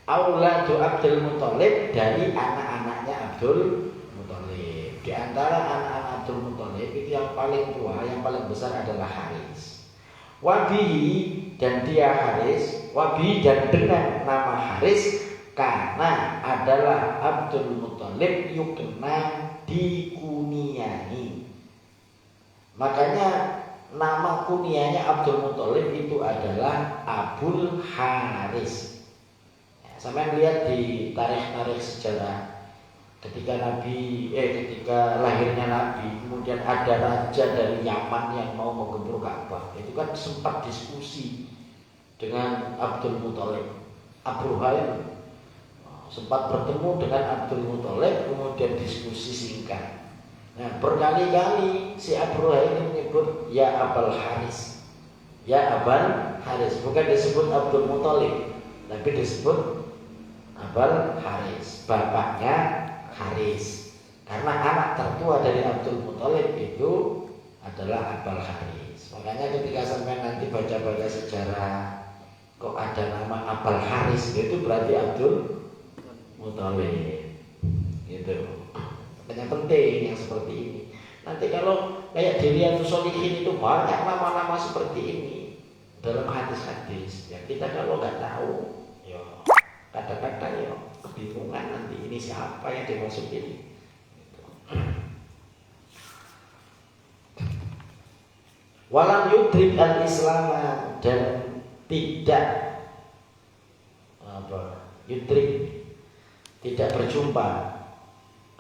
Auladu Abdul Muthalib, dari anak-anaknya Abdul Muthalib. Di antara anak-anak Abdul Muthalib itu yang paling tua, yang paling besar adalah Haris. Wabihi, dan dia Haris. Wabihi, dan dengan nama Haris, karena adalah Abdul Muthalib yukna, dikuniai. Makanya nama kunianya Abdul Muthalib itu adalah Abul Haris. Sampai lihat di tarikh sejarah ketika lahirnya Nabi, kemudian ada raja dari Yaman yang mau menggempur Ka'bah. Itu kan sempat diskusi dengan Abdul Muthalib. Abu Halim sempat bertemu dengan Abdul Muthalib, kemudian diskusi singkat. Nah, berkali-kali si Abu Halim menyebut ya Abul Haris, ya Abul Haris, bukan disebut Abdul Muthalib, tapi disebut Abul Haris, bapaknya Haris. Karena anak tertua dari Abdul Muthalib itu adalah Abul Haris. Makanya ketika sampai nanti baca-baca sejarah kok ada nama Abul Haris, itu berarti Abdul Muthalib. Gitu. Makanya penting yang seperti ini. Nanti kalau kayak di Riyadhus Shalihin itu banyak nama-nama seperti ini dalam hadis-hadis. Ya kita kalau nggak tahu, ya kadang-kadang ya kebingungan nanti ini siapa yang dimaksud ini. Walam yudrik al-Islam, dan tidak yudrik, tidak berjumpa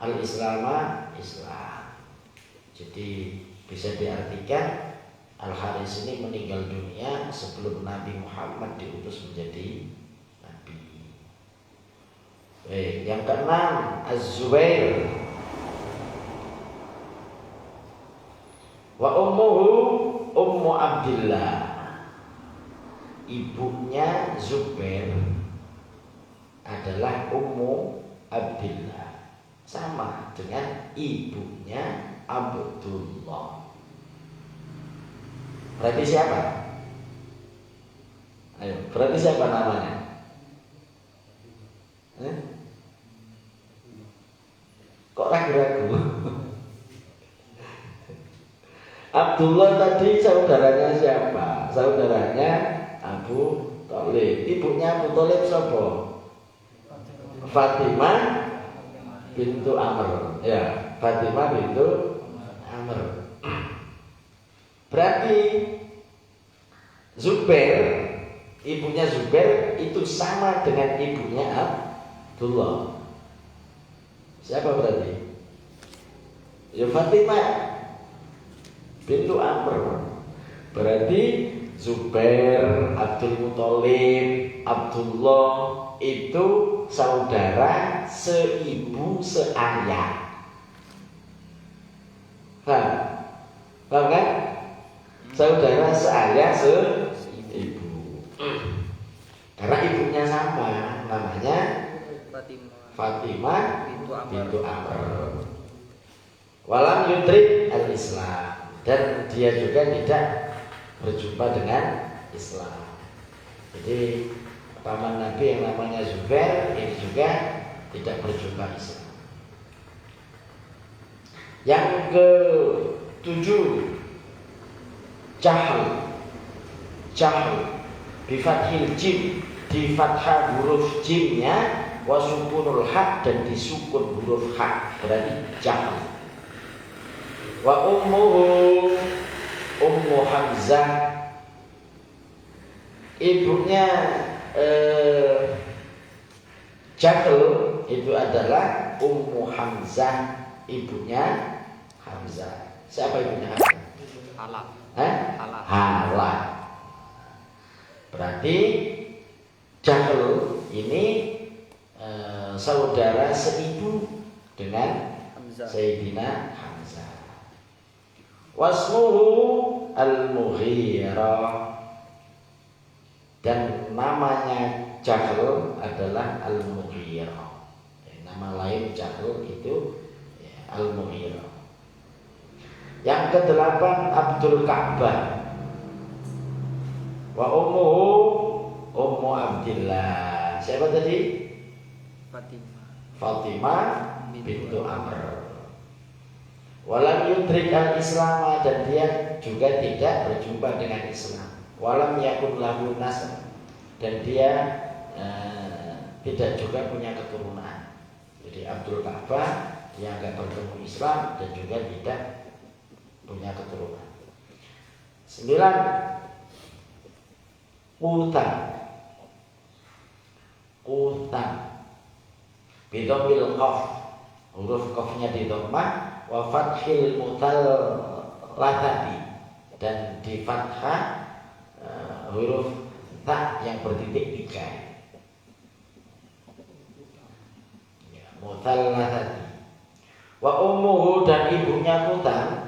al-Islam, Islam. Jadi bisa diartikan Al-Haris ini meninggal dunia sebelum Nabi Muhammad diutus menjadi Nabi. Yang keenam, Az-Zubair. Wa ummuhu Ummu Abdillah. Ibunya Zubair adalah Ummu Abdillah, sama dengan ibunya Abdullah. Berarti siapa? Ayo, berarti siapa namanya? Kok ragu-ragu? Abdullah tadi saudaranya siapa? Saudaranya Abu Thalib. Ibunya Abu Thalib siapa? Fatimah bintu Amr. Ya, Fatimah bintu Amr. Berarti Zubair, ibunya Zubair itu sama dengan ibunya Abdullah. Siapa berarti? Ya Fatimah bintu Amr. Berarti Zubair, Abdul Muthalib, Abdullah itu saudara seibu seayah. Paham kan? Saudara seayah seibu. Karena ibunya sama, namanya Fatimah bintu Amr. Walam yudrik al-Islam, dan dia juga tidak berjumpa dengan Islam. Jadi paman Nabi yang namanya Zubair ini juga tidak berjumpa Islam. Yang ke-7, Jahl bifathil jim, di fathah huruf jimnya, wasukunul hak, dan disukun huruf hak, berarti Jahl. Wa ummuhu Ummu Hamzah, ibunya Jahl itu adalah Ummu Hamzah, ibunya Hamzah. Siapa ibunya Hamzah? Halah. Halah. Halah. Halah. Berarti Jahl ini saudara seibu dengan Hamzah. Sayyidina Hamzah. Wasmuhu Al-Mughirah, dan namanya Jahl adalah Al-Mughirah. Nama lain Jahl itu Al-Mughirah. Yang kedelapan Abdul Ka'bah. Wa ummuhu Ummu Abdillah. Siapa tadi? Fatimah bintu Amr. Walam yudrik al-Islam, dan dia juga tidak berjumpa dengan Islam. Walam yakun lahu nasab, dan dia tidak juga punya keturunan. Jadi Abdul Ka'bah dia agak bertemu Islam dan juga tidak punya keturunan. 9. Qutham bidomil qaf, huruf qafnya di dhammah, wa fathil muthallathati, dan di fathah huruf ta yang bertitik 3. Ya, muthallathati. Wa ummuhu, dan ibunya Qutham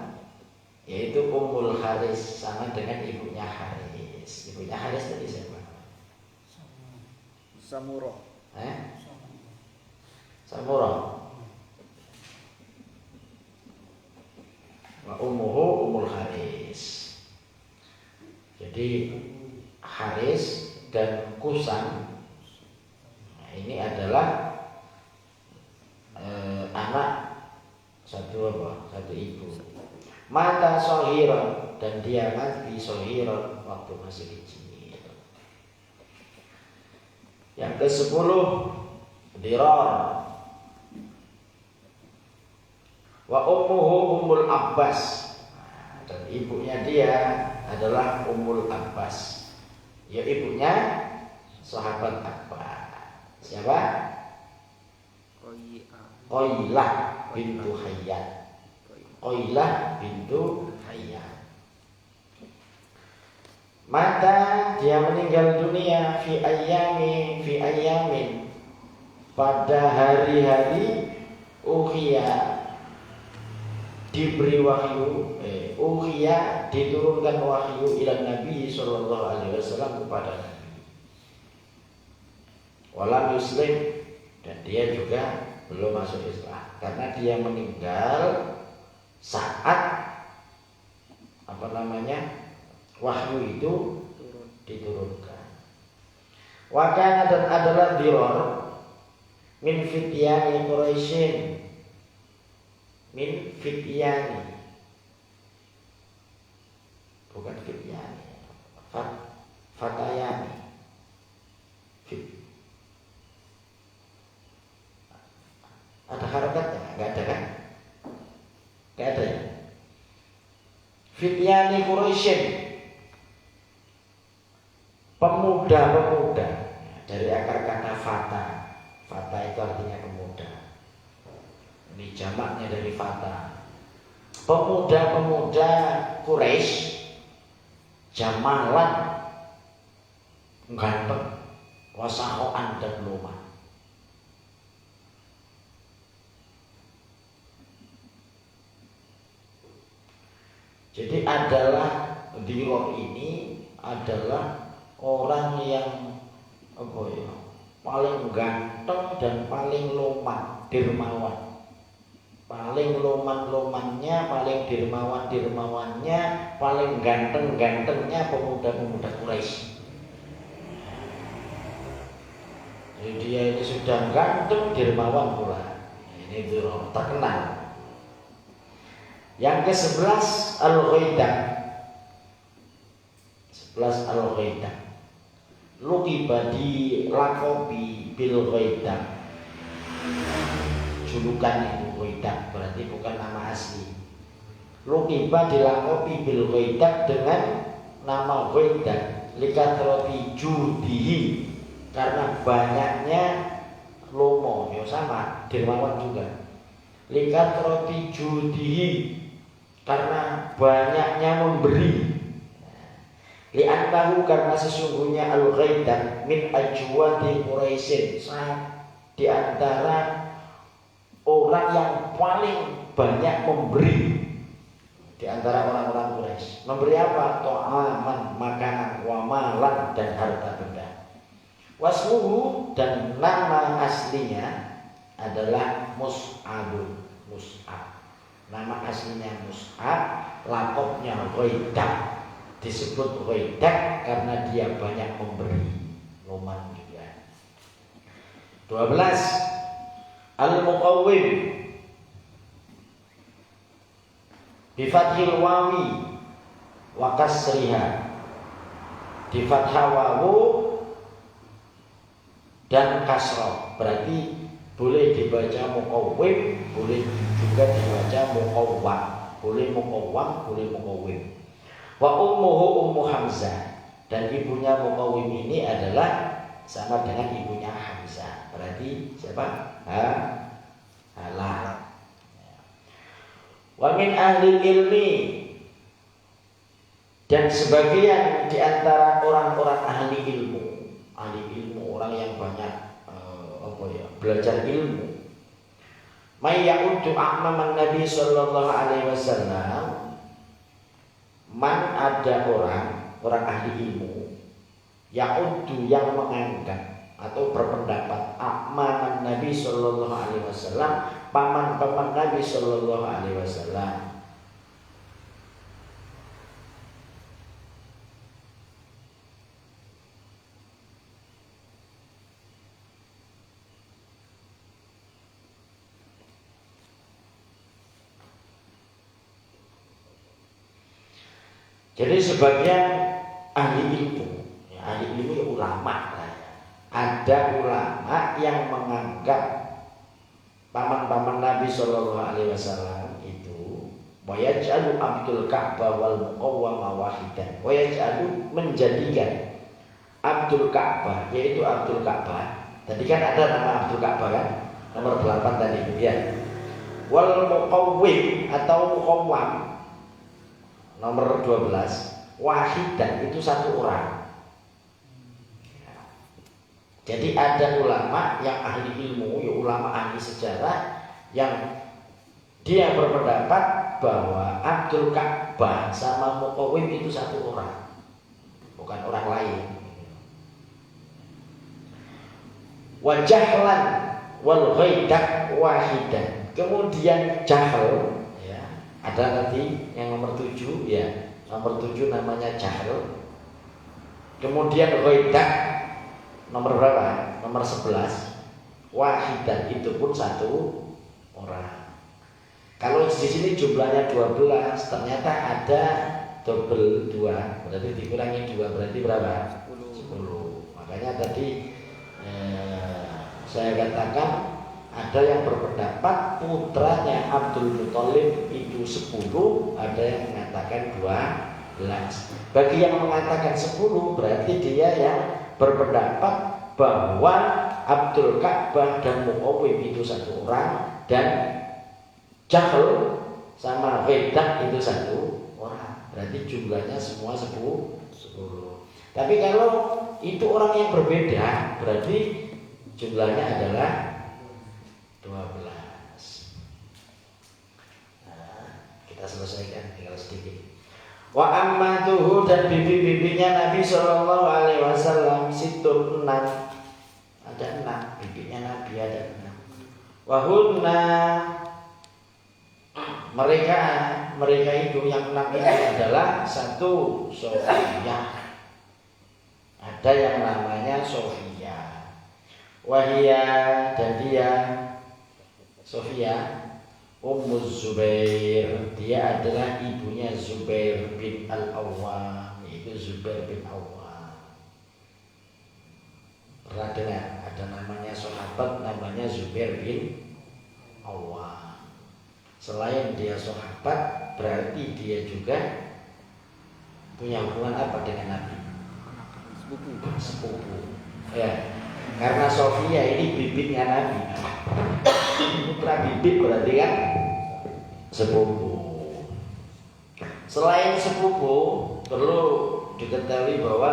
yaitu Ummul Haris, sama dengan ibunya Haris. Ibunya Haris tadi siapa? Samurah. Samurah. Wa ummuhu Ummul Haris. Jadi Haris dan Kusam, nah, ini adalah anak satu ibu. Mata sohiron, dan dia mati sohiron waktu masih kecil. Yang ke-10 Dirar. Wa ummuhu Ummul Abbas, dan ibunya dia adalah Ummul Abbas, ya ibunya sahabat Abbas. Siapa? Qailah bintu Hayyan. Qailah bintu Hayyan. Mata, dia meninggal dunia fi ayamin, pada hari-hari ukhia, diberi wahyu, ukhia, diturunkan wahyu ila Nabi sallallahu alaihi wasallam kepada Nabi. Walam yuslim, dan dia juga belum masuk Islam, karena dia meninggal saat wahyu itu diturunkan. Wakana, dan adalah Dirar min fityani Quraisyin, min fityani, bukan fityani, fatayani. Ada harokatnya? Enggak ada kan? Enggak ada ya? Fityani Quraisyin, pemuda-pemuda, dari akar kata fata. Fata itu artinya pemuda. Ini jamaknya dari fata. Pemuda-pemuda Quraisy, jamalan, ganteng, wasahoan, dan luman. Jadi adalah Dirar ini adalah orang yang paling ganteng dan paling luman, dermawan. Paling luman-lumannya, paling dermawan-dermawannya, paling ganteng-gantengnya pemuda-pemuda Quraisy. Jadi dia ini sudah ganteng, dermawan pula. Ini Dirar terkenal. Yang ke-11 Al-Ghaidah. 11 Al-Ghaidah. Luqiba, dilakobi bil Ghaidah. Julukan itu Ghaidah, berarti bukan nama asli. Luqiba, dilakobi bil Ghaidah, dengan nama Ghaidah, likatroti judihi, karena banyaknya lomo, ya sama, dermawan juga. Likat roti judihi, karena banyaknya memberi. Li'annahu, karena sesungguhnya al-ghaidan min ajwadi Quraisyin, di antara orang yang paling banyak memberi di antara orang-orang Quraisy. Memberi apa? To'aman, makanan, wa malan, dan harta benda. Wasmuhu, dan nama aslinya adalah Mus'abun. Mus'ab. Nama aslinya Mus'ab, lakopnya Ghaidak. Disebut Ghaidak karena dia banyak memberi. Loman juga. 12. Al-Muqawwim bifathil wawi wa kasriha, di fathah wawu dan kasrah. Berarti boleh dibaca muqawwim, boleh juga dibaca muqawwam, boleh muqawwam, boleh muqawwim. Wa ummuhu Ummu Hamzah, dan ibunya muqawwim ini adalah sama dengan ibunya Hamzah. Berarti siapa? Halah. Wa min ahli ilmi, dan sebagian di antara orang-orang ahli ilmu orang yang banyak belajar ilmu. May ya'uddu a'maman Nabi sallallahu alaihi wasallam, man, ada orang ahli ilmu, ya'uddu, yang menganggap atau berpendapat, a'maman Nabi sallallahu alaihi wasallam, paman-paman Nabi sallallahu alaihi wasallam. Jadi sebagian ahli ilmu, ahli ilmu ulama, ada ulama yang menganggap paman-paman Nabi Shallallahu Alaihi Wasallam itu wayaj'alu Abdul Ka'bah wal Muqawwama wahidan, wayaj'alu, menjadikan Abdul Ka'bah, yaitu Abdul Ka'bah. Tadi kan ada nama Abdul Ka'bah kan, nomor 8 tadi ya. Wal Muqawwim atau Muqawwam nomor 12, wahidan, itu satu orang. Jadi ada ulama yang ahli ilmu, ya ulama ahli sejarah, yang dia berpendapat bahwa Abdul Ka'bah sama Muqawwim itu satu orang, bukan orang lain. Wajahlan wal ghaidak wahidan. Kemudian Jahl, ya, ada nanti yang nomor 7, ya, nomor 7 namanya Jahl. Kemudian ghaidak nomor berapa? Nomor 11. Wahidan, itu pun satu orang. Kalau di sini jumlahnya 12, ternyata ada double 2, berarti dikurangi 2, berarti berapa? 10. Makanya tadi saya katakan ada yang berpendapat putranya Abdul Muthalib itu 10, ada yang mengatakan 12. Bagi yang mengatakan 10, berarti dia yang berpendapat bahwa Abdul Ka'bah dan Muqawwim itu satu orang, dan Jahl sama Ghaidak itu satu orang. Berarti jumlahnya semua 10. Tapi kalau itu orang yang berbeda, berarti jumlahnya adalah 12. Nah, kita selesaikan, tinggal sedikit. Wa ammatuhu, dan bibi-bibinya Nabi Shallallahu Alaihi Wasallam situn 6, ada 6 bibinya Nabi, ada 6. Wahunna, mereka itu yang 6 itu adalah 1 Sofiyah, ada yang namanya Sofiyah. Wahia, dan dia Sofiyah Ummu Zubair, dia adalah ibunya Zubair bin Al-Awwam, yaitu Zubair bin Awwam. Pernah dengar ada namanya sahabat namanya Zubair bin Awwam. Selain dia sahabat, berarti dia juga punya hubungan apa dengan Nabi? Sepupu. Ya. Karena Sofia ini bibitnya Nabi. Putra bibit berarti kan sepupu. Selain sepupu, perlu diketahui bahwa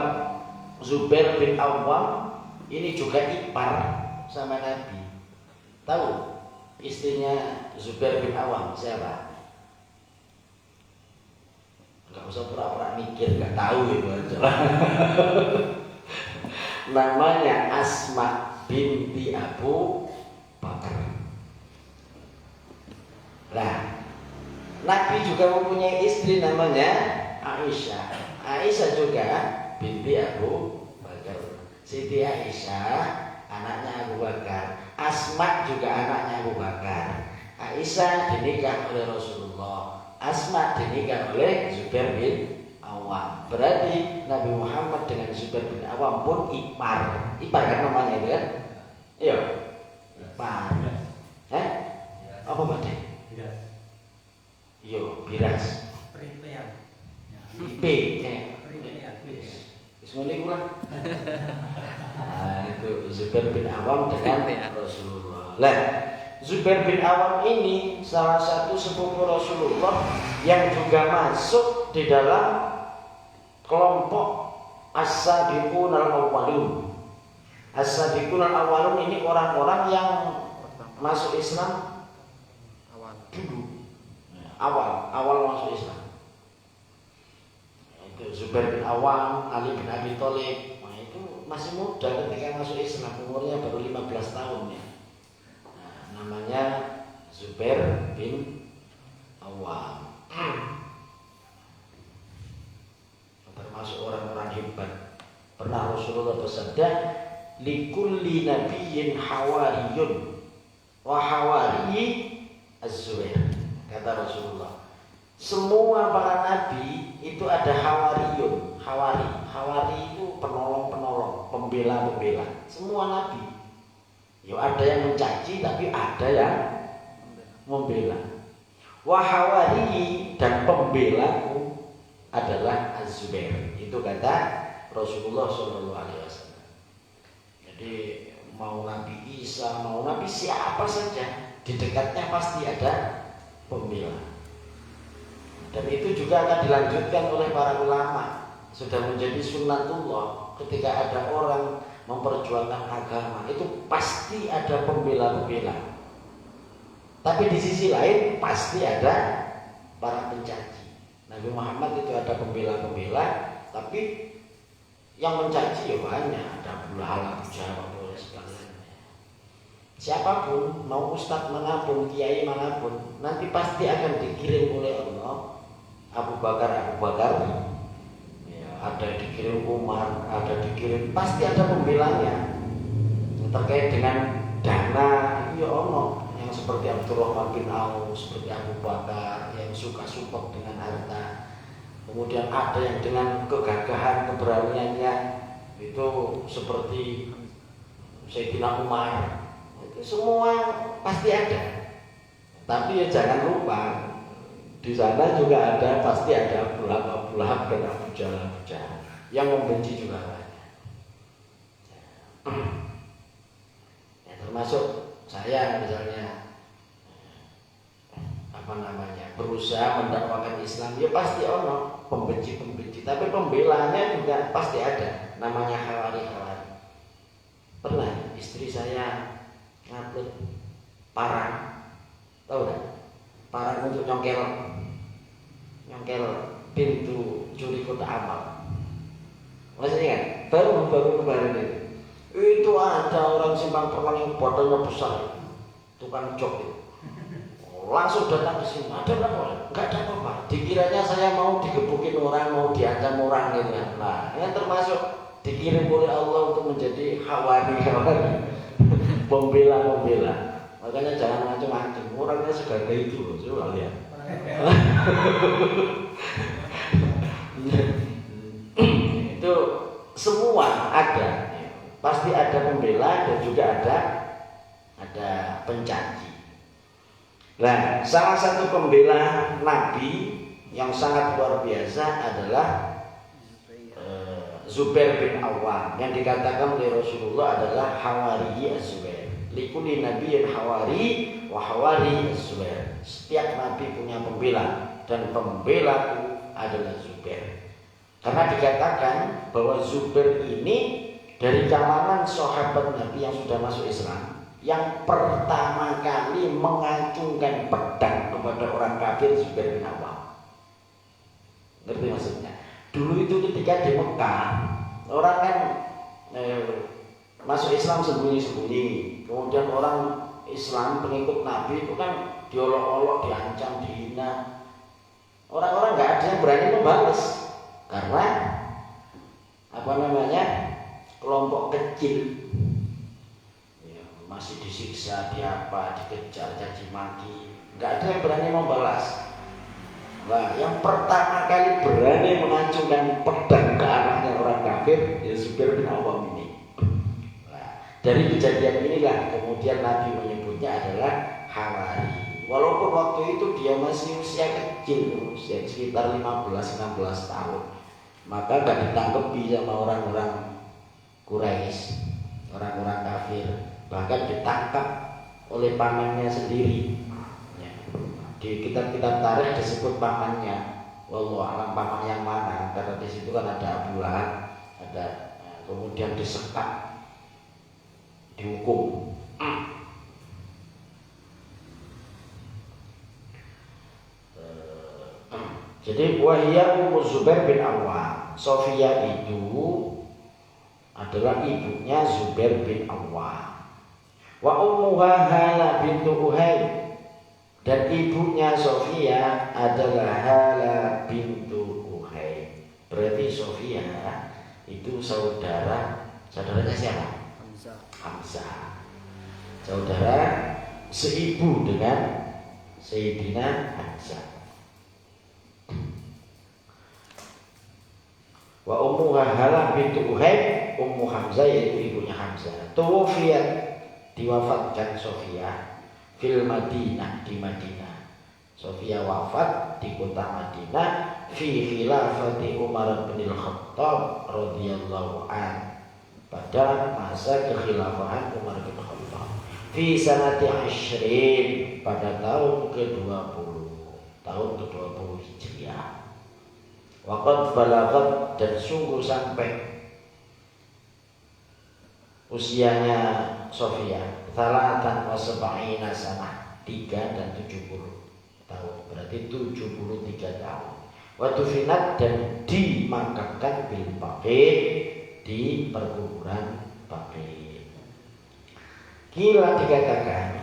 Zubair bin Awam ini juga ipar sama Nabi. Tahu istrinya Zubair bin Awam siapa? Gak usah pura-pura mikir, gak tahu itu aja. Namanya Asma binti Abu Bakar. Nah, Nabi juga mempunyai istri namanya Aisyah. Aisyah juga binti Abu Bakar. Siti Aisyah anaknya Abu Bakar. Asma juga anaknya Abu Bakar. Aisyah dinikah oleh Rasulullah. Asma dinikah oleh Zubair bin Awam. Berarti Nabi Muhammad dengan Zubair bin Awam pun ipar. Ipar kan namanya itu kan? Iya. Ipar. Apa berarti? Yo, biras. IP. Semuanya kurang. Nah, itu Zubair bin Awam dengan Rasulullah. Lah, Zubair bin Awam ini salah satu sepupu Rasulullah yang juga masuk di dalam kelompok As-Sabiqun al-Awwalun. As-Sabiqun al-Awwalun ini orang-orang yang masuk Islam dulu. Awal masuk Islam. Itu Zubair bin Awam, Ali bin Abi Thalib. Nah, itu masih muda ketika masuk Islam, umurnya baru 15 tahun ya. Namanya Zubair bin Awam. Termasuk orang-orang hebat. Pernah Rasulullah bersabda, likulli nabiyyin hawariyun wa hawari az-Zubair. Kata Rasulullah, semua para nabi itu ada hawariyun. Hawari itu penolong-penolong, pembela-pembela. Semua nabi. Ya ada yang mencaci tapi ada yang membela. Wahawari dan pembelaku adalah Az-Zubair. Itu kata Rasulullah SAW. Jadi mau Nabi Isa, mau Nabi siapa saja, di dekatnya pasti ada pembela. Dan itu juga akan dilanjutkan oleh para ulama. Sudah menjadi sunnatullah ketika ada orang memperjuangkan agama itu pasti ada pembela-pembela. Tapi di sisi lain pasti ada para pencaci. Nabi Muhammad itu ada pembela-pembela, tapi yang mencaci ya banyak. Ada Abu Lahab, Abu Jahal, dan sebagainya. Siapapun, mau ustadz manapun, kiai manapun, nanti pasti akan dikirim oleh Allah. Abu Bakar, ada dikirim Umar, ada dikirim, pasti ada pembelanya. Terkait dengan dana, ya Allah, yang seperti Abdurrahman bin Auf, seperti Abu Bakar yang suka support dengan harta. Kemudian ada yang dengan kegagahan, keberaniannya itu seperti Sayyidina Umar. Itu semua pasti ada. Tapi ya jangan lupa, di sana juga ada, pasti ada Abu Lahab dan Abu Jahal yang membenci juga banyak. Ya, termasuk saya misalnya berusaha mendakwakan Islam, ya pasti ono pembenci, tapi pembelanya juga pasti ada. Namanya hawari. Pernah istri saya ngaput parang, tahu nggak? Parang untuk nyongkel pintu curi kotak amal. Masih ingat? Baru kemarin itu ada orang simpang perang yang badannya besar, tukang jok itu. Langsung datang ke sini. Ada apa? Enggak ada apa-apa. Dikiranya saya mau digebukin orang, mau diancam orang gitu kan. Nah, yang termasuk dikirim oleh Allah untuk menjadi hawari pembela. Makanya jangan macam-macam. Orangnya segala itu loh, coba lihat. Itu semua ada, pasti ada pembela dan juga ada pencaci. Nah, salah satu pembela Nabi yang sangat luar biasa adalah Zubair bin Awam yang dikatakan oleh Rasulullah adalah hawari Az-Zubair. Likulli nabiyyin hawari wa hawari Az-Zubair. Setiap nabi punya pembela dan pembelaku adalah Zubair. Karena dikatakan bahwa Zubair ini dari kalangan sahabat Nabi yang sudah masuk Islam, yang pertama kali mengacungkan pedang kepada orang kafir, Zubair bin Awam. Ngerti maksudnya? Dulu itu ketika di Mekah, orang kan masuk Islam sembunyi-sembunyi. Kemudian orang Islam pengikut Nabi itu kan diolok-olok, diancam, dihina. Orang-orang nggak ada yang berani membalas karena kelompok kecil ya, masih disiksa, dikejar, caci maki, nggak ada yang berani membalas. Nah, yang pertama kali berani mengacungkan pedang ke arahnya orang kafir ya Zubair bin Awam ini. Nah, dari kejadian inilah kemudian Nabi menyebutnya adalah hawari. Walaupun waktu itu dia masih usia kecil, usia sekitar 15-16 tahun, maka gak ditanggapi sama orang-orang Quraisy, orang-orang kafir, bahkan ditangkap oleh pamannya sendiri. Ya. Di kitab-kitab tarikh disebut pamannya, wallahu alam paman yang mana, karena di situ kan ada Abu Lahab, kemudian disekap, dihukum. Jadi wahiyya Ummu Zubair bin Awam. Sofia itu adalah ibunya Zubair bin Awam. Wa ummuha Hala bintu Uhay. Dan ibunya Sofia adalah Hala bintu Uhay. Berarti Sofia itu saudaranya siapa? Hamzah. Saudara seibu dengan Sayyidina Hamzah. Wa ummuha Halah bintu Uhaib, Ummu Hamzah yaitu ibunya Hamzah. Tuwafiyat, diwafatkan Sofia fil Madinah, di Madinah. Sofia wafat di kota Madinah fi khilafati Umar bin Khattab radhiyallahu an, pada masa kekhilafahan Umar bin Khattab. Fi sanati 20, pada tahun ke-20, tahun ke-20 Hijriah. Waqad balagat, dan sungguh sampai usianya Sofia salatan wa sab'ina sanah, 3 dan 70 tahun, berarti 73 tahun. Wa tufinat, dan dimakamkan bil Baqi, di perkuburan Baqi. Kila dikatakan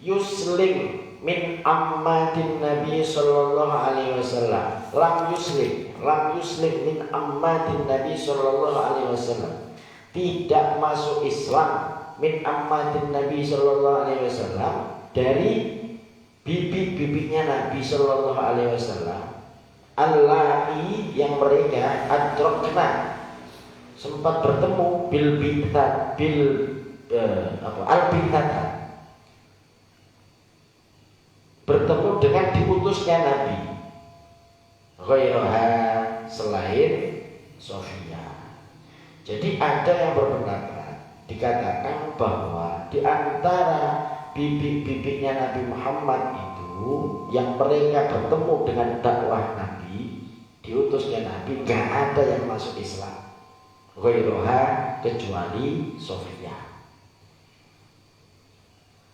yuslim min ammatin Nabi sallallahu alaihi wasallam. Lam yuslim min ammatin Nabi sallallahu alaihi wasallam. Tidak masuk Islam min ammatin Nabi sallallahu alaihi wasallam, dari bibi-bibinya Nabi sallallahu alaihi wasallam. Allai, yang mereka adrokna, sempat bertemu bil binthat, al binthat, bertemu dengan diutusnya Nabi, ghairaha, selain Sofia. Jadi ada yang berpendapat, dikatakan bahwa di antara bibi-bibinya Nabi Muhammad itu yang mereka bertemu dengan dakwah Nabi, diutusnya Nabi, gak ada yang masuk Islam, ghairaha, kecuali Sofia.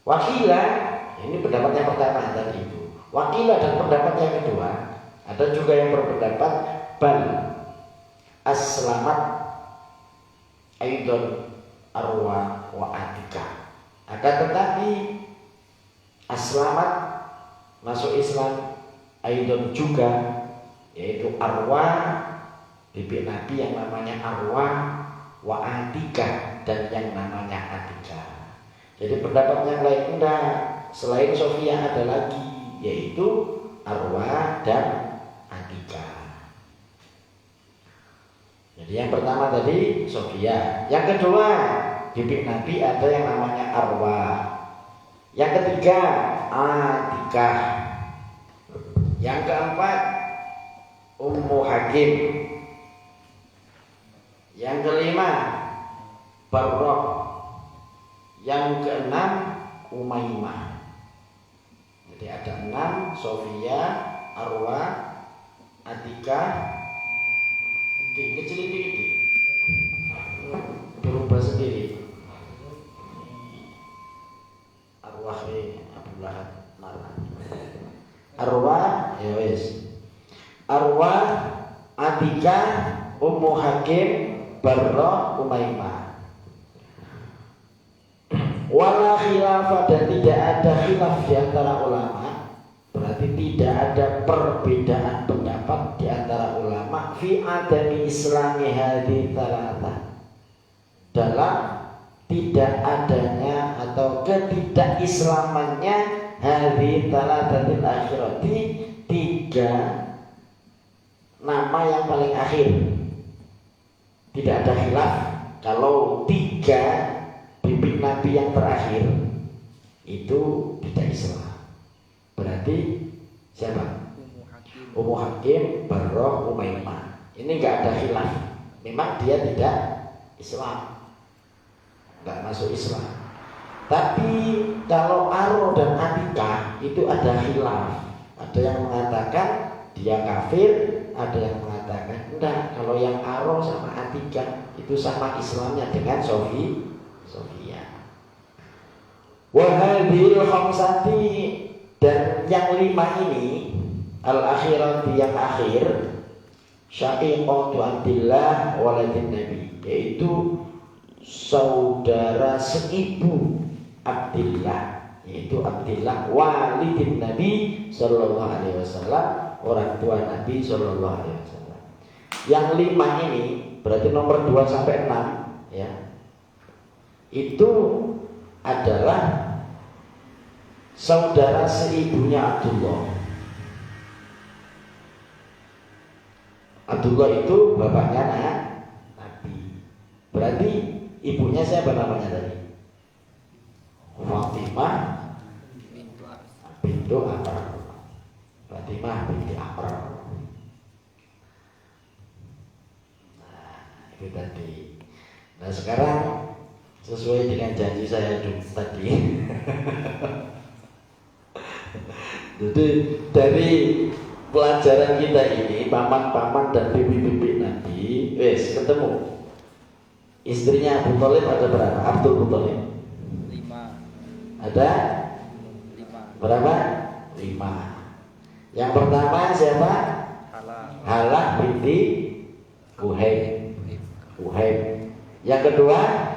Wakilah, ini pendapat yang pertama tadi itu. Wakilah, dan pendapat yang kedua, ada juga yang berpendapat bal aslamat aidon arwah wa atika. Akan tetapi aslamat, masuk Islam, aidon juga, yaitu arwah, bibi Nabi yang namanya arwah, wa atika, dan yang namanya atika. Jadi pendapat yang lain enggak, selain Sofia ada lagi, yaitu arwah dan atika. Jadi yang pertama tadi Sofia, yang kedua bibi Nabi ada yang namanya arwah, yang ketiga atika, yang keempat Ummu Hakim, Yang kelima Barrah. Yang keenam Umaymah. Jadi ada 6, Sofia, Arwa, Atika, kecil ini berubah sendiri. Arwah Abu Lahab marah. Arwah, ya wis. Arwah, Atika, Ummu Hakim, Barrah, Umaymah. Wala khilafah, dan tidak ada khilaf di antara ulama. Berarti tidak ada perbedaan pendapat di antara ulama fi adami islami hadhi talatah, dalam tidak adanya atau ketidakislamannya hadhi talatatil akhirati, 3 nama yang paling akhir. Tidak ada khilaf kalau 3 bimbing Nabi yang terakhir itu tidak Islam. Berarti siapa? Ummu Hakim, Barrah, Umaymah. Ini nggak ada khilaf. Memang dia tidak Islam, nggak masuk Islam. Tapi kalau Aro dan Atika itu ada khilaf. Ada yang mengatakan dia kafir, ada yang mengatakan enggak. Kalau yang Aro sama Atika itu sama Islamnya dengan Sofia. Wahadil khamsati, dan yang 5 ini al-akhirati, yang akhir, syaqiqatu Abdillah waladin Nabi, yaitu saudara seibu Abdillah, yaitu Abdillah walidin Nabi sallallahu alaihi wasallam, orang tua Nabi sallallahu alaihi wasallam. Yang 5 ini berarti nomor 2 sampai 6 ya. Itu adalah saudara seibunya Abdullah. Abdullah itu bapaknya Nabi. Berarti ibunya siapa namanya tadi? Fatimah bintu Amr. Fatimah binti Amr. Nah, itu tadi. Nah, sekarang sesuai dengan janji saya tadi. Jadi dari pelajaran kita ini, paman-paman dan bibi-bibi Nabi, wes ketemu. Istrinya Abu Thalib ada berapa? Abdul Muthalib 5. ada 5. berapa? 5. Yang pertama siapa? Halah binti Kuhaib. Yang kedua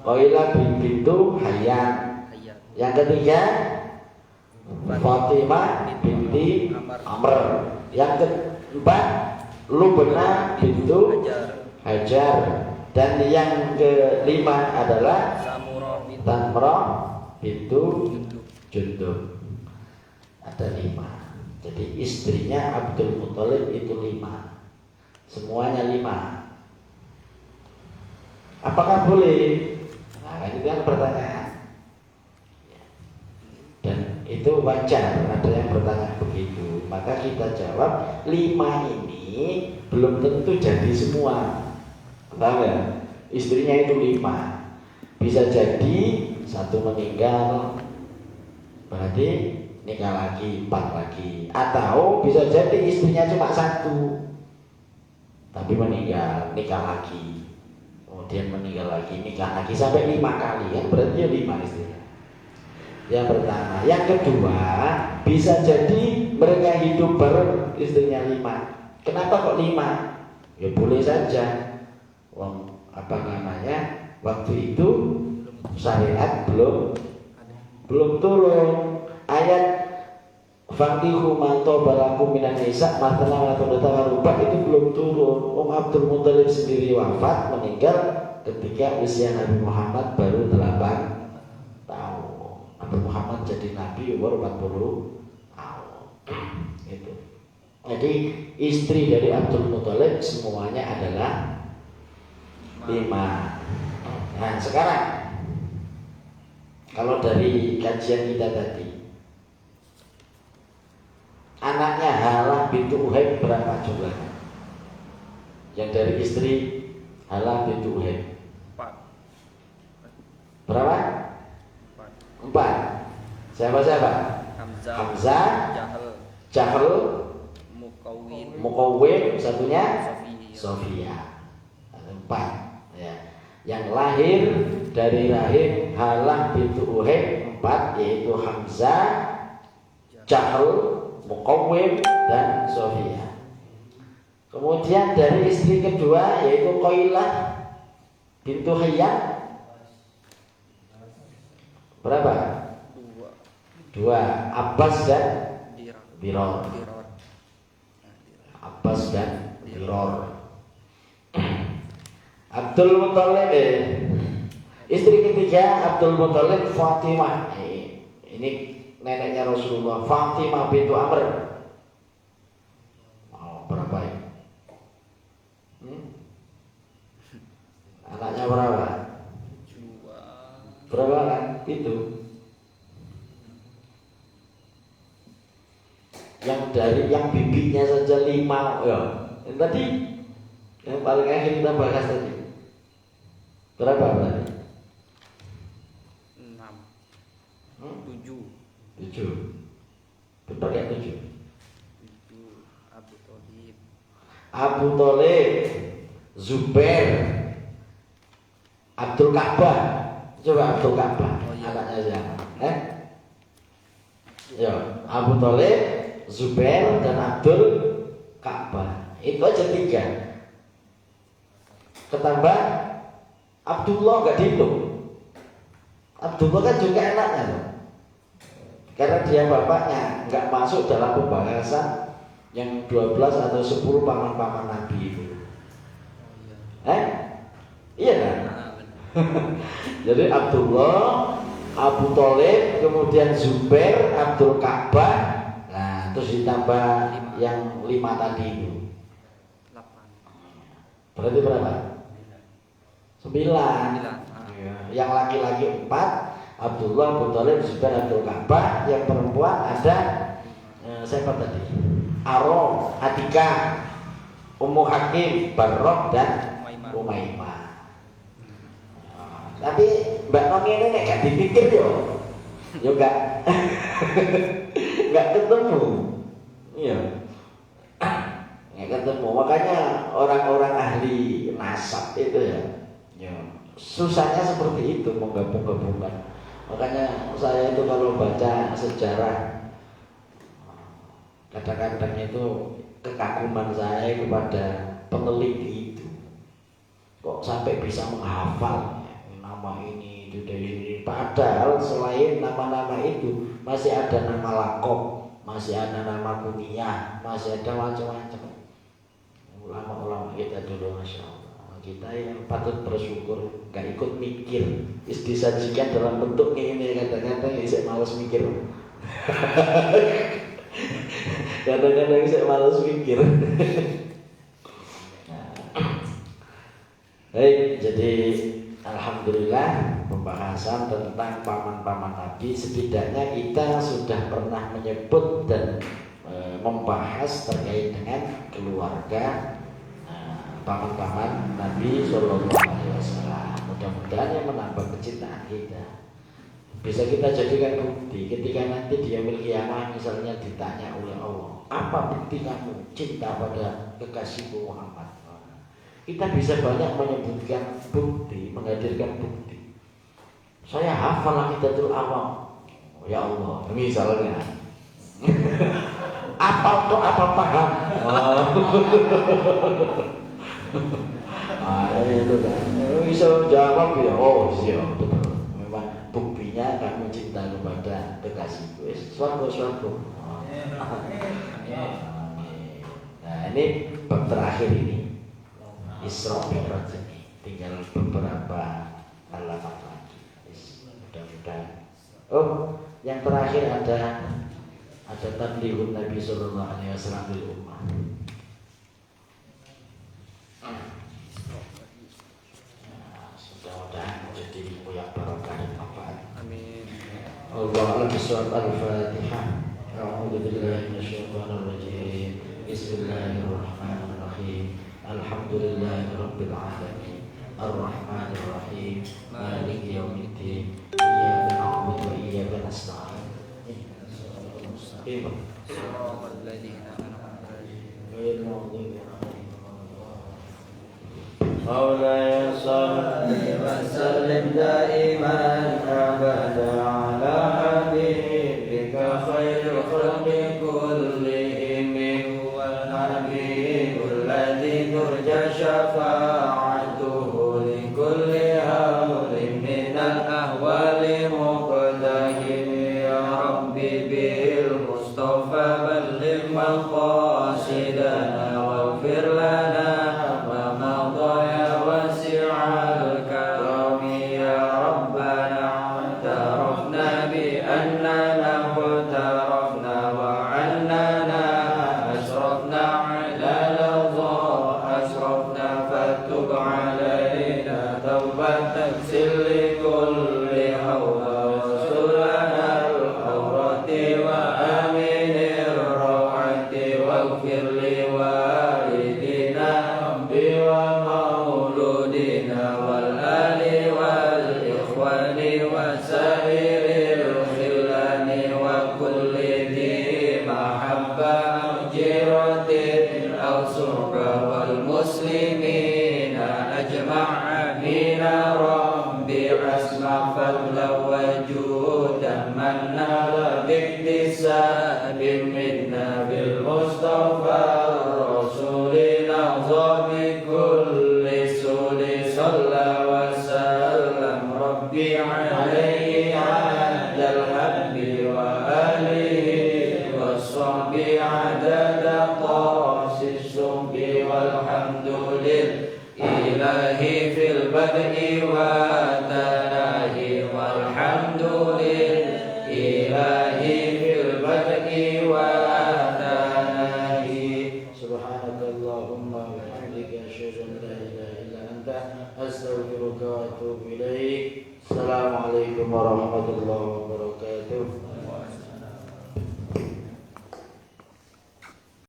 Qailah bintu Hayyan. Yang ketiga Fatimah binti Amr. Yang keempat Lubna bintu Hajar. Dan yang kelima adalah Tamrah bintu Jundub. Ada 5. Jadi istrinya Abdul Muthalib itu 5. Semuanya 5. Apakah boleh? Nah, itu kan pertanyaan. Dan itu wajar ada yang bertanya begitu. Maka kita jawab 5 ini belum tentu jadi semua. Tahu ya? Istrinya itu 5. Bisa jadi 1 meninggal, berarti nikah lagi 4 lagi. Atau bisa jadi istrinya cuma 1 tapi meninggal, nikah lagi, kemudian meninggal lagi, nikah lagi sampai 5 kali, kan berarti 5 istrinya. Yang pertama. Yang kedua, bisa jadi mereka hidup bareng, istrinya 5. Kenapa kok 5? Ya boleh saja. Waktu itu syariat belum turun. Ayat Fankihu manto balakum minan nisa matana wa rubah itu belum turun. Abdul Muthalib sendiri wafat, meninggal ketika usia Nabi Muhammad baru 8 tahun. Nabi Muhammad jadi nabi umur 40 tahun. Itu. Jadi istri dari Abdul Muthalib semuanya adalah 5. Nah, sekarang kalau dari kajian kita tadi, anaknya Halah bintu Uhaib berapa jumlahnya? Yang dari istri Halah binti Uhayb. 4. Berapa? 4. 4. Siapa? Hamzah. Hamzah, Jahal. Jahl, Mukawwim, satunya Sofia. 4 ya. Yang lahir dari rahim Halah binti Uhayb 4, yaitu Hamzah, Jahl, Mukawwim, dan Sofia. Kemudian dari istri kedua yaitu Qailah bintu Hayyan. Berapa? 2. Abbas dan Diror. Abbas dan Diror. Abdul Muthalib, istri ketiga Abdul Muthalib Fatimah. Ini neneknya Rasulullah, Fatimah bintu Amr. Berapa ya? Anaknya berapa? Berapa kan? Itu yang bibinya saja 5 ya. Yang tadi yang paling akhir kita bahas tadi berapa berarti? 6. 7. Betul ya 7. Itu Abu Thalib, Zubair, Abdul Ka'bah. Coba Abdul Ka'bah. Anaknya siapa? Ya, Abu Thalib, Zubair, dan Abdul Ka'bah. Itu aja 3. Ketambah Abdullah nggak dihitung. Abdullah kan juga enaknya loh. Karena dia bapaknya nggak masuk dalam pembahasan yang 12 atau 10 paman-paman Nabi itu. Iya kan? Jadi Abdullah, Abu Thalib, kemudian Zubair, Abdul Ka'bah. Nah, terus ditambah yang 5 tadi itu. 8. Berarti berapa? 9. Yang laki-laki 4, Abdullah, Abu Thalib, Zubair, Abdul Ka'bah. Yang perempuan ada siapa tadi? Arom, Atika, Ummu Hakim, Barrok, dan Umaymah. Tapi Mbak Nomi ini nggak dipikir yo gak nggak ketemu, iya, nggak ketemu. Makanya orang-orang ahli nasab itu ya susahnya seperti itu menggabung-gabungkan. Makanya saya itu kalau baca sejarah kadang-kadang itu kekaguman saya kepada peneliti itu, kok sampai bisa menghafal nama ini, padahal selain nama-nama itu masih ada nama lakob, masih ada nama kunyah, masih ada macam-macam. Ulama-ulama kita dulu, masya Allah, kita yang patut bersyukur gak ikut mikir, disajikan dalam bentuk ini. Kadang-kadang saya malas mikir. Kadang-kadang saya malas mikir. Baik, jadi alhamdulillah pembahasan tentang paman-paman Nabi, setidaknya kita sudah pernah menyebut dan membahas terkait dengan keluarga paman-paman Nabi Sallallahu Alaihi Wasallam. Mudah-mudahan yang menambah kecintaan kita bisa kita jadikan bukti ketika nanti di yaumil qiyamah misalnya ditanya oleh Allah, apa bukti kamu cinta pada kekasihmu Muhammad? Kita bisa banyak menyebutkan bukti, menghadirkan bukti. Saya hafal Aqidatul Awam, ya Allah, misalnya. Apa paham? Itu kan. Bisa jawab ya, oh siap, betul. Memang buktinya kamu cinta kepada kekasihku. Suatu. Nah, ini bab terakhir ini. Isra Mi'raj ini tinggal beberapa halaman lagi. Mudah-mudahan. Oh, yang terakhir ada tablihun Nabi Sallallahu Alaihi Wasallam bil ummah. Mudah-mudahan menjadi ilmu yang barokah dan manfaat. Amin. Allahumma sholli al-Fatihah. A'udzu billahi minasyaitonir rajim. Bismillahirrahmanirrahim. Alhamdulillahi Rabbil Alamin Ar-Rahmanir Rahim Maliki Yawmiddin Iyyaka na'budu wa iyyaka nasta'in Shiratal ladzina an'amta 'alaihim ghairil maghdubi 'alaihim Maulaya salli wa sallim daiman abada ala habibika khairil khalqi kullihim wal habibul ladzi turja syafa'atuhu li kulli hawlin minal ahwali muqtahim ya rabbi bil mustafa balligh maqasidana waghfir lana Assalamualaikum warahmatullahi wabarakatuh.